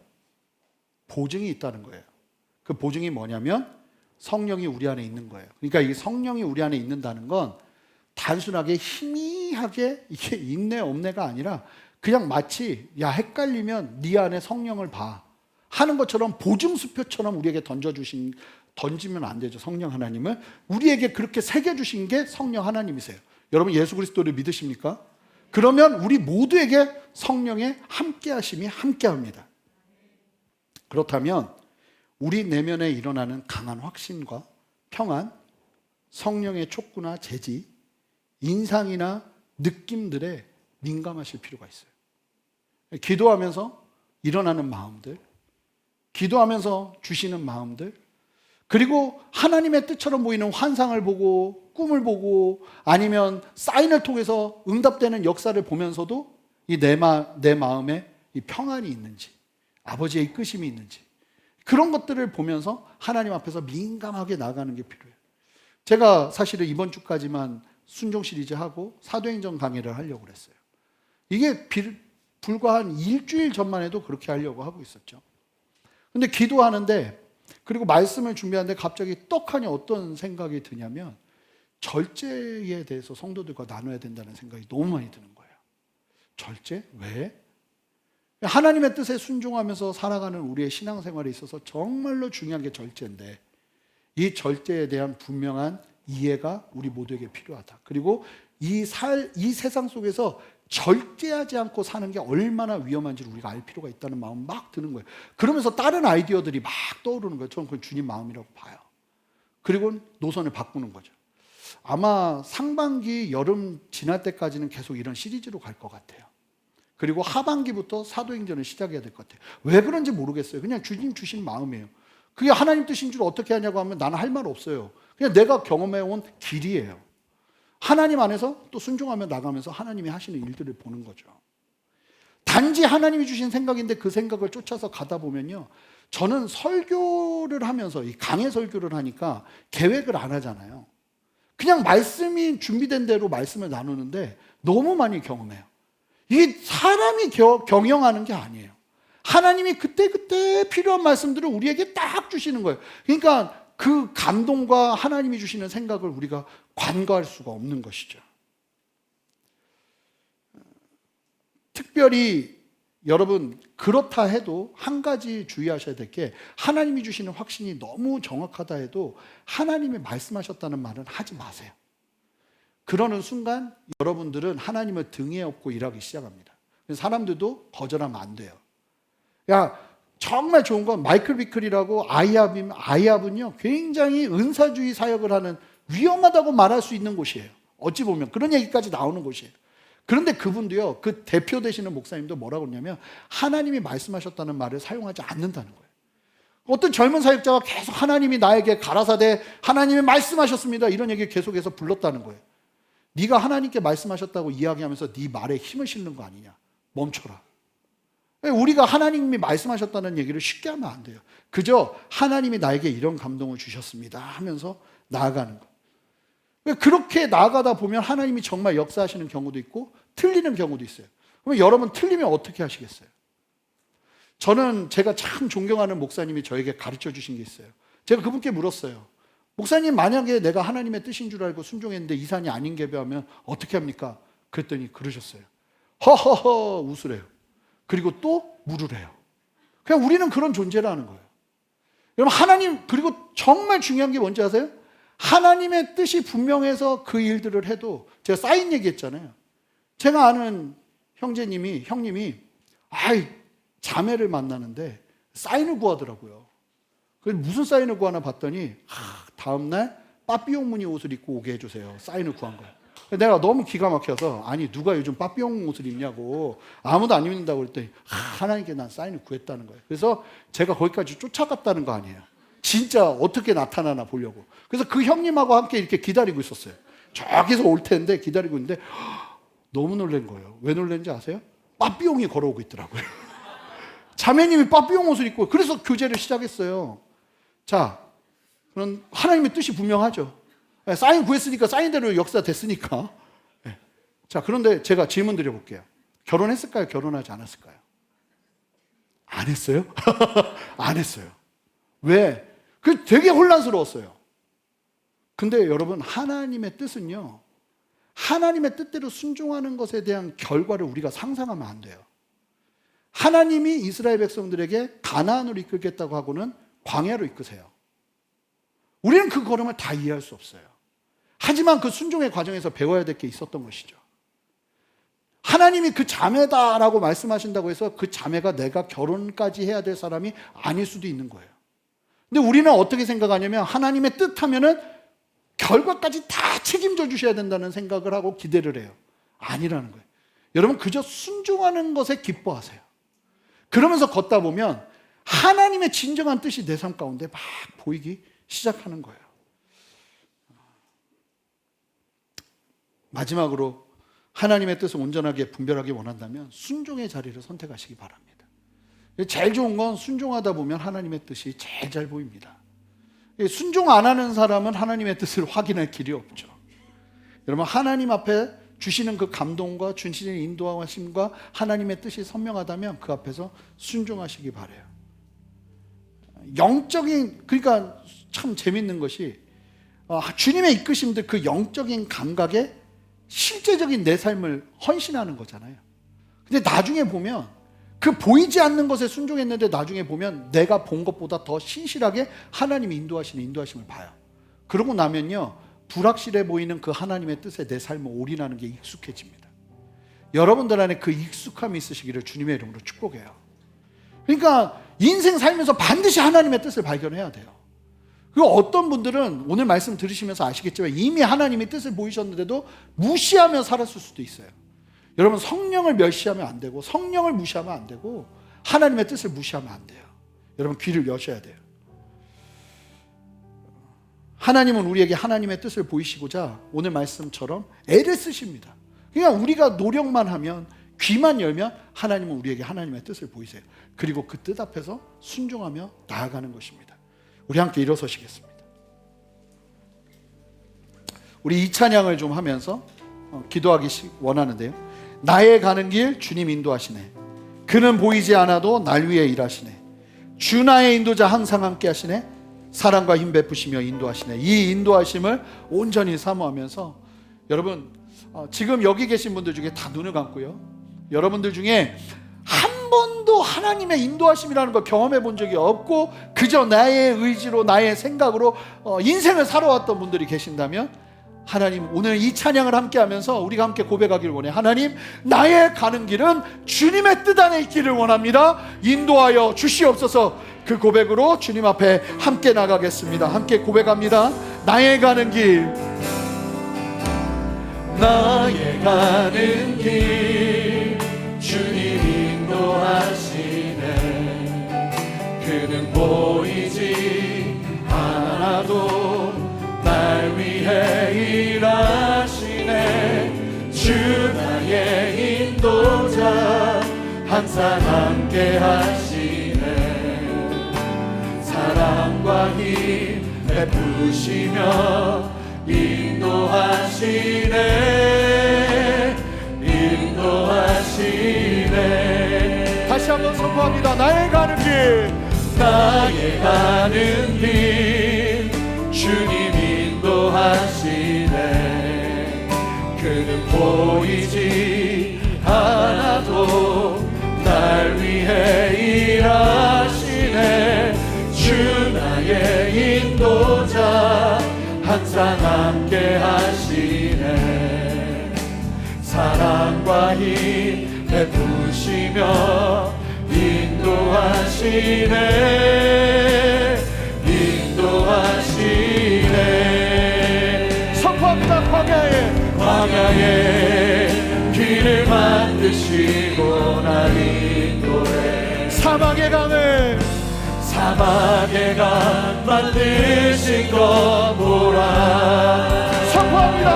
보증이 있다는 거예요. 그 보증이 뭐냐면 성령이 우리 안에 있는 거예요. 그러니까 이 성령이 우리 안에 있는다는 건 단순하게 희미하게 이게 있네 없네가 아니라 그냥 마치 야 헷갈리면 네 안에 성령을 봐 하는 것처럼 보증수표처럼 우리에게 던지면 안 되죠. 성령 하나님을 우리에게 그렇게 새겨주신 게 성령 하나님이세요. 여러분 예수 그리스도를 믿으십니까? 그러면 우리 모두에게 성령의 함께하심이 함께합니다. 그렇다면 우리 내면에 일어나는 강한 확신과 평안, 성령의 촉구나 제지, 인상이나 느낌들에 민감하실 필요가 있어요. 기도하면서 일어나는 마음들, 기도하면서 주시는 마음들, 그리고 하나님의 뜻처럼 보이는 환상을 보고 꿈을 보고 아니면 사인을 통해서 응답되는 역사를 보면서도 이 내 마음에 이 평안이 있는지 아버지의 이끄심이 있는지 그런 것들을 보면서 하나님 앞에서 민감하게 나아가는 게 필요해요. 제가 사실은 이번 주까지만 순종 시리즈 하고 사도행전 강의를 하려고 그랬어요. 이게 불과 한 일주일 전만 해도 그렇게 하려고 하고 있었죠. 근데 기도하는데 그리고 말씀을 준비하는데 갑자기 떡하니 어떤 생각이 드냐면 절제에 대해서 성도들과 나눠야 된다는 생각이 너무 많이 드는 거예요. 절제? 왜? 하나님의 뜻에 순종하면서 살아가는 우리의 신앙생활에 있어서 정말로 중요한 게 절제인데 이 절제에 대한 분명한 이해가 우리 모두에게 필요하다. 그리고 이 세상 속에서 절제하지 않고 사는 게 얼마나 위험한지를 우리가 알 필요가 있다는 마음 막 드는 거예요. 그러면서 다른 아이디어들이 막 떠오르는 거예요. 저는 그건 주님 마음이라고 봐요. 그리고 노선을 바꾸는 거죠. 아마 상반기 여름 지날 때까지는 계속 이런 시리즈로 갈 것 같아요. 그리고 하반기부터 사도행전을 시작해야 될 것 같아요. 왜 그런지 모르겠어요. 그냥 주님 주신 마음이에요. 그게 하나님 뜻인 줄 어떻게 하냐고 하면 나는 할 말 없어요. 그냥 내가 경험해온 길이에요. 하나님 안에서 또 순종하며 나가면서 하나님이 하시는 일들을 보는 거죠. 단지 하나님이 주신 생각인데 그 생각을 쫓아서 가다 보면요. 저는 설교를 하면서 이 강해 설교를 하니까 계획을 안 하잖아요. 그냥 말씀이 준비된 대로 말씀을 나누는데 너무 많이 경험해요. 이게 사람이 경영하는 게 아니에요. 하나님이 그때그때 필요한 말씀들을 우리에게 딱 주시는 거예요. 그러니까 그 감동과 하나님이 주시는 생각을 우리가 간과할 수가 없는 것이죠. 특별히 여러분 그렇다 해도 한 가지 주의하셔야 될 게, 하나님이 주시는 확신이 너무 정확하다 해도 하나님이 말씀하셨다는 말은 하지 마세요. 그러는 순간 여러분들은 하나님을 등에 업고 일하기 시작합니다. 사람들도 거절하면 안 돼요. 야, 정말 좋은 건 마이클 비클이라고 아이압은요 굉장히 은사주의 사역을 하는, 위험하다고 말할 수 있는 곳이에요. 어찌 보면 그런 얘기까지 나오는 곳이에요. 그런데 그분도요, 그 대표 되시는 목사님도 뭐라고 그러냐면 하나님이 말씀하셨다는 말을 사용하지 않는다는 거예요. 어떤 젊은 사역자가 계속 하나님이 나에게 가라사대 하나님이 말씀하셨습니다 이런 얘기를 계속해서 불렀다는 거예요. 네가 하나님께 말씀하셨다고 이야기하면서 네 말에 힘을 실는 거 아니냐. 멈춰라. 우리가 하나님이 말씀하셨다는 얘기를 쉽게 하면 안 돼요. 그저 하나님이 나에게 이런 감동을 주셨습니다 하면서 나아가는 거. 그렇게 나아가다 보면 하나님이 정말 역사하시는 경우도 있고 틀리는 경우도 있어요. 그러면 여러분 틀리면 어떻게 하시겠어요? 저는 제가 참 존경하는 목사님이 저에게 가르쳐 주신 게 있어요. 제가 그분께 물었어요. 목사님, 만약에 내가 하나님의 뜻인 줄 알고 순종했는데 이 산이 아닌 개배하면 어떻게 합니까? 그랬더니 그러셨어요. 허허허 웃으래요. 그리고 또 물으래요. 그냥 우리는 그런 존재라는 거예요. 여러분 하나님, 그리고 정말 중요한 게 뭔지 아세요? 하나님의 뜻이 분명해서 그 일들을 해도, 제가 사인 얘기했잖아요. 제가 아는 형님이 자매를 만나는데 사인을 구하더라고요. 그래서 무슨 사인을 구하나 봤더니 다음날 빠삐용무늬 옷을 입고 오게 해주세요. 사인을 구한 거예요. 내가 너무 기가 막혀서, 아니 누가 요즘 빠삐용 옷을 입냐고, 아무도 안 입는다고 그랬더니 하나님께 난 사인을 구했다는 거예요. 그래서 제가 거기까지 쫓아갔다는 거 아니에요. 진짜 어떻게 나타나나 보려고. 그래서 그 형님하고 함께 이렇게 기다리고 있었어요. 저기서 올 텐데 기다리고 있는데 너무 놀란 거예요. 왜 놀란지 아세요? 빠삐용이 걸어오고 있더라고요. 자매님이 빠삐용 옷을 입고, 그래서 교제를 시작했어요. 자, 그럼 하나님의 뜻이 분명하죠. 사인 구했으니까 사인대로 역사 됐으니까. 자, 그런데 제가 질문 드려볼게요. 결혼했을까요? 결혼하지 않았을까요? 안 했어요? 안 했어요. 왜? 그 되게 혼란스러웠어요. 근데 여러분 하나님의 뜻은요, 하나님의 뜻대로 순종하는 것에 대한 결과를 우리가 상상하면 안 돼요. 하나님이 이스라엘 백성들에게 가나안으로 이끌겠다고 하고는 광야로 이끄세요. 우리는 그 걸음을 다 이해할 수 없어요. 하지만 그 순종의 과정에서 배워야 될 게 있었던 것이죠. 하나님이 그 자매다라고 말씀하신다고 해서 그 자매가 내가 결혼까지 해야 될 사람이 아닐 수도 있는 거예요. 근데 우리는 어떻게 생각하냐면 하나님의 뜻하면은 결과까지 다 책임져 주셔야 된다는 생각을 하고 기대를 해요. 아니라는 거예요. 여러분 그저 순종하는 것에 기뻐하세요. 그러면서 걷다 보면 하나님의 진정한 뜻이 내 삶 가운데 막 보이기 시작하는 거예요. 마지막으로 하나님의 뜻을 온전하게 분별하기 원한다면 순종의 자리를 선택하시기 바랍니다. 제일 좋은 건 순종하다 보면 하나님의 뜻이 제일 잘 보입니다. 순종 안 하는 사람은 하나님의 뜻을 확인할 길이 없죠. 여러분 하나님 앞에 주시는 그 감동과 주시는 인도하심과 하나님의 뜻이 선명하다면 그 앞에서 순종하시기 바라요. 영적인, 그러니까 참 재밌는 것이 주님의 이끄심들, 그 영적인 감각에 실제적인 내 삶을 헌신하는 거잖아요. 근데 나중에 보면 그 보이지 않는 것에 순종했는데 나중에 보면 내가 본 것보다 더 신실하게 하나님이 인도하시는 인도하심을 봐요. 그러고 나면요, 불확실해 보이는 그 하나님의 뜻에 내 삶을 올인하는 게 익숙해집니다. 여러분들 안에 그 익숙함이 있으시기를 주님의 이름으로 축복해요. 그러니까 인생 살면서 반드시 하나님의 뜻을 발견해야 돼요. 그리고 어떤 분들은 오늘 말씀 들으시면서 아시겠지만 이미 하나님의 뜻을 보이셨는데도 무시하며 살았을 수도 있어요. 여러분 성령을 멸시하면 안 되고 성령을 무시하면 안 되고 하나님의 뜻을 무시하면 안 돼요. 여러분 귀를 여셔야 돼요. 하나님은 우리에게 하나님의 뜻을 보이시고자 오늘 말씀처럼 애를 쓰십니다. 그냥 우리가 노력만 하면, 귀만 열면 하나님은 우리에게 하나님의 뜻을 보이세요. 그리고 그 뜻 앞에서 순종하며 나아가는 것입니다. 우리 함께 일어서시겠습니다. 우리 이 찬양을 좀 하면서 기도하기 원하는데요. 나의 가는 길 주님 인도하시네. 그는 보이지 않아도 날 위해 일하시네. 주 나의 인도자 항상 함께 하시네. 사랑과 힘 베푸시며 인도하시네. 이 인도하심을 온전히 사모하면서 여러분 지금 여기 계신 분들 중에 다 눈을 감고요, 여러분들 중에 한 번도 하나님의 인도하심이라는 걸 경험해 본 적이 없고 그저 나의 의지로 나의 생각으로 인생을 살아왔던 분들이 계신다면, 하나님 오늘 이 찬양을 함께 하면서 우리가 함께 고백하길 원해. 하나님, 나의 가는 길은 주님의 뜻 안에 있기를 원합니다. 인도하여 주시옵소서. 그 고백으로 주님 앞에 함께 나가겠습니다. 함께 고백합니다. 나의 가는 길, 나의 가는 길 주님 인도하시네. 그는 보이지 않아도 날 위해 일하시네. 주 나의 인도자 항상 함께 하시네. 사랑과 힘 베푸시며 인도하시네. 인도하시네. 다시 한번 선포합니다. 나의 가는 길, 나의 가는 길 주님 인도하시네. 그는 보이지 않아도 날 위해 일하시네. 주 나의 인도자 항상 함께 하시네. 사랑과 힘 베푸시며 인도하시네. 인도하시네. 선포합니다. 광야에 길을 만드시고 날 인도해. 사막의 강을 만드신 것 보라. 선포합니다.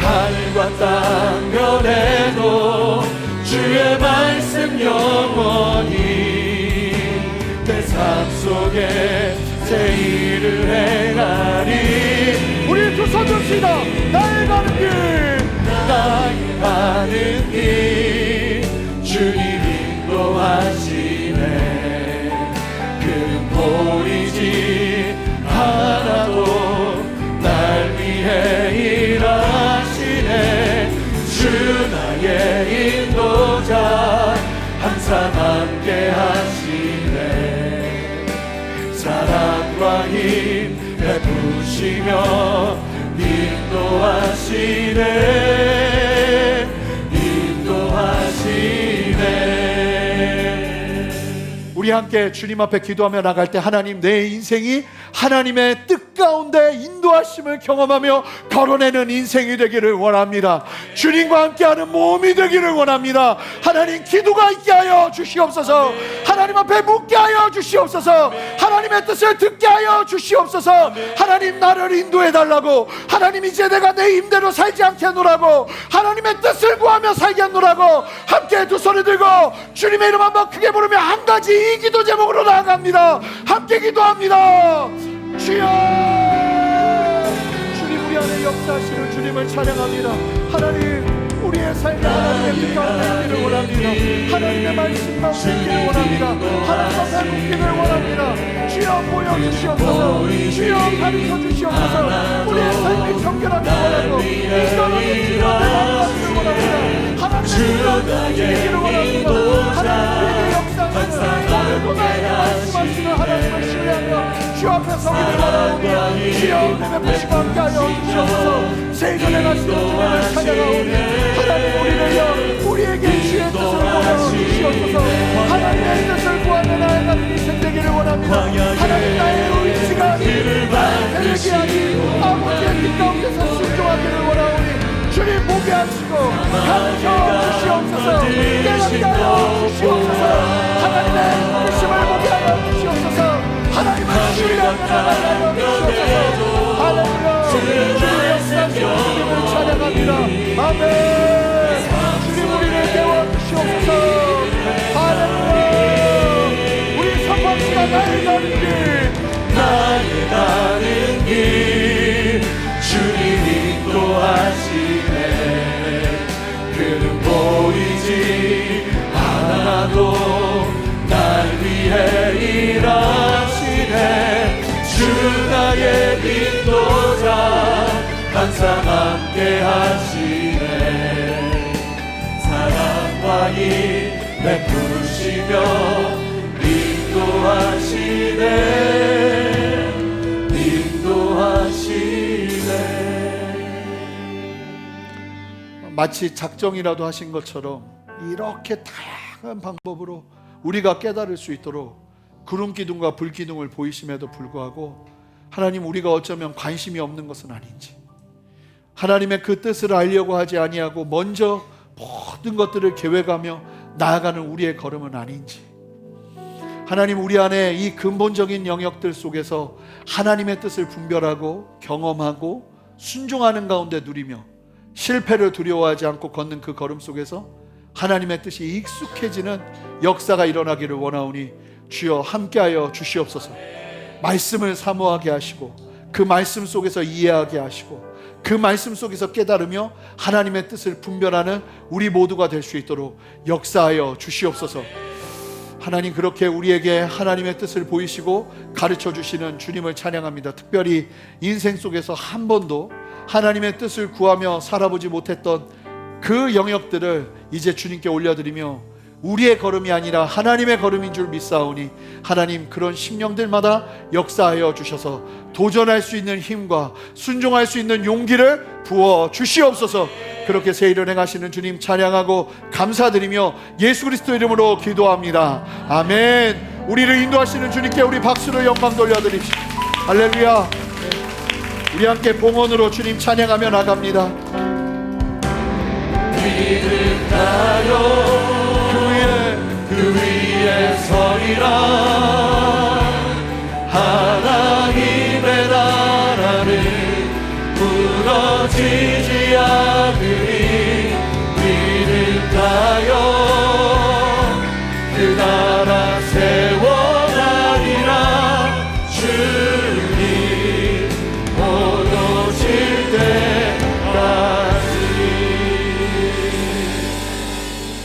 하늘과 땅 변해도 주의 말씀 영원히 내 삶 속에 새 일을 행하리. 우리 두 손 듭시다. 나의 가는 길, 나의 가는 길 주님 인도하시네. 그는 보이지 않아도 날 위해 일하시네. 주 나의 인도자 항상 함께 하시네. 사랑과 힘 베푸시며 인도하시네. 인도하시네. 우리 함께 주님 앞에 기도하며 나갈 때, 하나님, 내 인생이 하나님의 뜻 가운데 인도하심을 경험하며 걸어내는 인생이 되기를 원합니다. 주님과 함께하는 몸이 되기를 원합니다. 하나님, 기도가 있게 하여 주시옵소서. 하나님 앞에 묻게 하여 주시옵소서. 하나님의 뜻을 듣게 하여 주시옵소서. 하나님, 나를 인도해 달라고. 하나님, 이제 내가 내 힘대로 살지 않게 하노라고. 하나님의 뜻을 구하며 살게 하노라고. 함께 두 손을 들고 주님의 이름 한번 크게 부르며 한 가지 이 기도 제목으로 나아갑니다. 함께 기도합니다. 주여, 주님 우리 안에 역사하시는 주님을 찬양합니다. 하나님, 우리의 삶에 하나님의 뜻 가운데 있기를 원합니다. 하나님의 말씀 가운데 있기를 원합니다. 하나님 앞에 묻기를 원합니다. 주여 보여주시옵소서. 주여 가르쳐 주시옵소서. 우리의 삶이 정결하길 원하고 이전하는 주님의 말씀을 원합니다. 하나님의 뜻을 지키기를 원합니다. 하나님 우리에게 역사하시는 오늘도 나에게 말씀하시는 하나님을 신뢰하며 주 앞에 서기를 원하오니 주여 은혜 베푸시고 함께하여 주시옵소서. 세전에 가시는 주님을 찬양하오니 하나님, 우리를요 우리에게 주의 뜻을 보여주시옵소서. 하나님의 뜻을 구하며 나아가는 인생 되기를 원합니다. 하나님, 나의 의지가 되게 하니 아버지의 뜻 가운데서 순종하기를 원하오니 주님 보게 하시고 가르쳐 주시옵소서. 깨닫게 하여 주시옵소서. 하나님의 뜻을 보게 하여 주시옵소서. 하나님을 신뢰하며 나아가게 하여 주시옵소서. 할렐루야. 주님의 역사하시는 주님을 찬양합니다. 아멘. 주님 우리를 깨워주시옵소서. 할렐루야. 우리 선포합시다. 나의 가는 길, 나의 가는 길 주님 인도하시네. 그는 보이지 항상 함께 하시네. 사랑과 힘 베푸시며 인도하시네. 마치 작정이라도 하신 것처럼 이렇게 다양한 방법으로 우리가 깨달을 수 있도록 구름 기둥과 불 기둥을 보이심에도 불구하고 하나님, 우리가 어쩌면 관심이 없는 것은 아닌지, 하나님의 그 뜻을 알려고 하지 아니하고 먼저 모든 것들을 계획하며 나아가는 우리의 걸음은 아닌지, 하나님, 우리 안에 이 근본적인 영역들 속에서 하나님의 뜻을 분별하고 경험하고 순종하는 가운데 누리며 실패를 두려워하지 않고 걷는 그 걸음 속에서 하나님의 뜻이 익숙해지는 역사가 일어나기를 원하오니 주여 함께하여 주시옵소서. 말씀을 사모하게 하시고 그 말씀 속에서 이해하게 하시고 그 말씀 속에서 깨달으며 하나님의 뜻을 분별하는 우리 모두가 될 수 있도록 역사하여 주시옵소서. 하나님, 그렇게 우리에게 하나님의 뜻을 보이시고 가르쳐 주시는 주님을 찬양합니다. 특별히 인생 속에서 한 번도 하나님의 뜻을 구하며 살아보지 못했던 그 영역들을 이제 주님께 올려드리며 우리의 걸음이 아니라 하나님의 걸음인 줄 믿사오니 하나님, 그런 심령들마다 역사하여 주셔서 도전할 수 있는 힘과 순종할 수 있는 용기를 부어 주시옵소서. 그렇게 새 일을 행하시는 주님 찬양하고 감사드리며 예수 그리스도 이름으로 기도합니다. 아멘. 우리를 인도하시는 주님께 우리 박수로 영광 돌려드립시다. 할렐루야. 우리 함께 봉헌으로 주님 찬양하며 나갑니다. 믿음나요 그 위에 서리라. 하나님의 나라는 무너지지 않으리. 믿음나요 그 나라 세워나리라. 주님 곧 오실 때까지.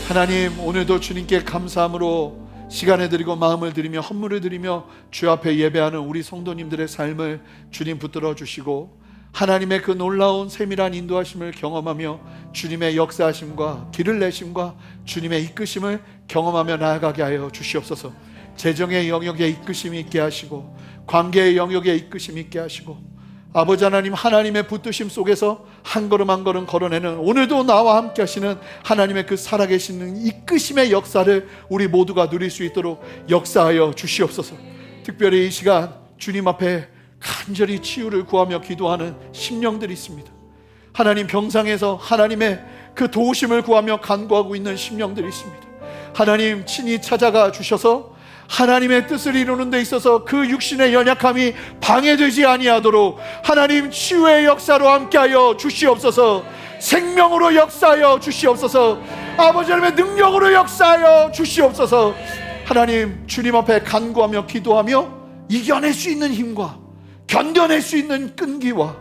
하나님, 오늘도 주님께 감사함으로 시간을 드리고 마음을 드리며 헌물을 드리며 주 앞에 예배하는 우리 성도님들의 삶을 주님 붙들어 주시고 하나님의 그 놀라운 세밀한 인도하심을 경험하며 주님의 역사하심과 길을 내심과 주님의 이끄심을 경험하며 나아가게 하여 주시옵소서. 재정의 영역에 이끄심이 있게 하시고 관계의 영역에 이끄심이 있게 하시고 아버지 하나님, 하나님의 붙드심 속에서 한 걸음 한 걸음 걸어내는 오늘도 나와 함께 하시는 하나님의 그 살아계시는 이끄심의 역사를 우리 모두가 누릴 수 있도록 역사하여 주시옵소서. 특별히 이 시간 주님 앞에 간절히 치유를 구하며 기도하는 심령들이 있습니다. 하나님, 병상에서 하나님의 그 도우심을 구하며 간구하고 있는 심령들이 있습니다. 하나님, 친히 찾아가 주셔서 하나님의 뜻을 이루는 데 있어서 그 육신의 연약함이 방해되지 아니하도록 하나님 치유의 역사로 함께하여 주시옵소서. 생명으로 역사하여 주시옵소서. 아버지 하나님의 능력으로 역사하여 주시옵소서. 하나님, 주님 앞에 간구하며 기도하며 이겨낼 수 있는 힘과 견뎌낼 수 있는 끈기와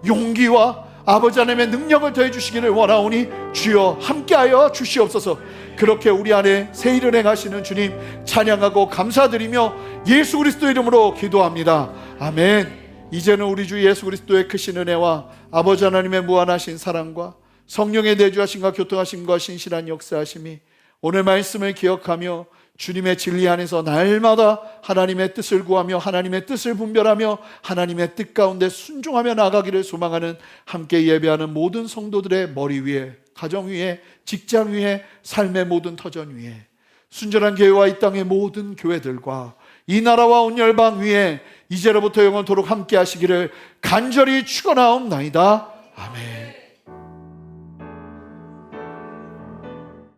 용기와 아버지 하나님의 능력을 더해 주시기를 원하오니 주여 함께하여 주시옵소서. 그렇게 우리 안에 새 일을 행하시는 주님 찬양하고 감사드리며 예수 그리스도 이름으로 기도합니다. 아멘. 이제는 우리 주 예수 그리스도의 크신 은혜와 아버지 하나님의 무한하신 사랑과 성령의 내주하심과 교통하심과 신실한 역사하심이 오늘 말씀을 기억하며 주님의 진리 안에서 날마다 하나님의 뜻을 구하며 하나님의 뜻을 분별하며 하나님의 뜻 가운데 순종하며 나가기를 소망하는 함께 예배하는 모든 성도들의 머리 위에, 가정 위에, 직장 위에, 삶의 모든 터전 위에, 순전한 교회와 이 땅의 모든 교회들과 이 나라와 온 열방 위에 이제로부터 영원토록 함께 하시기를 간절히 축원하옵나이다. 아멘.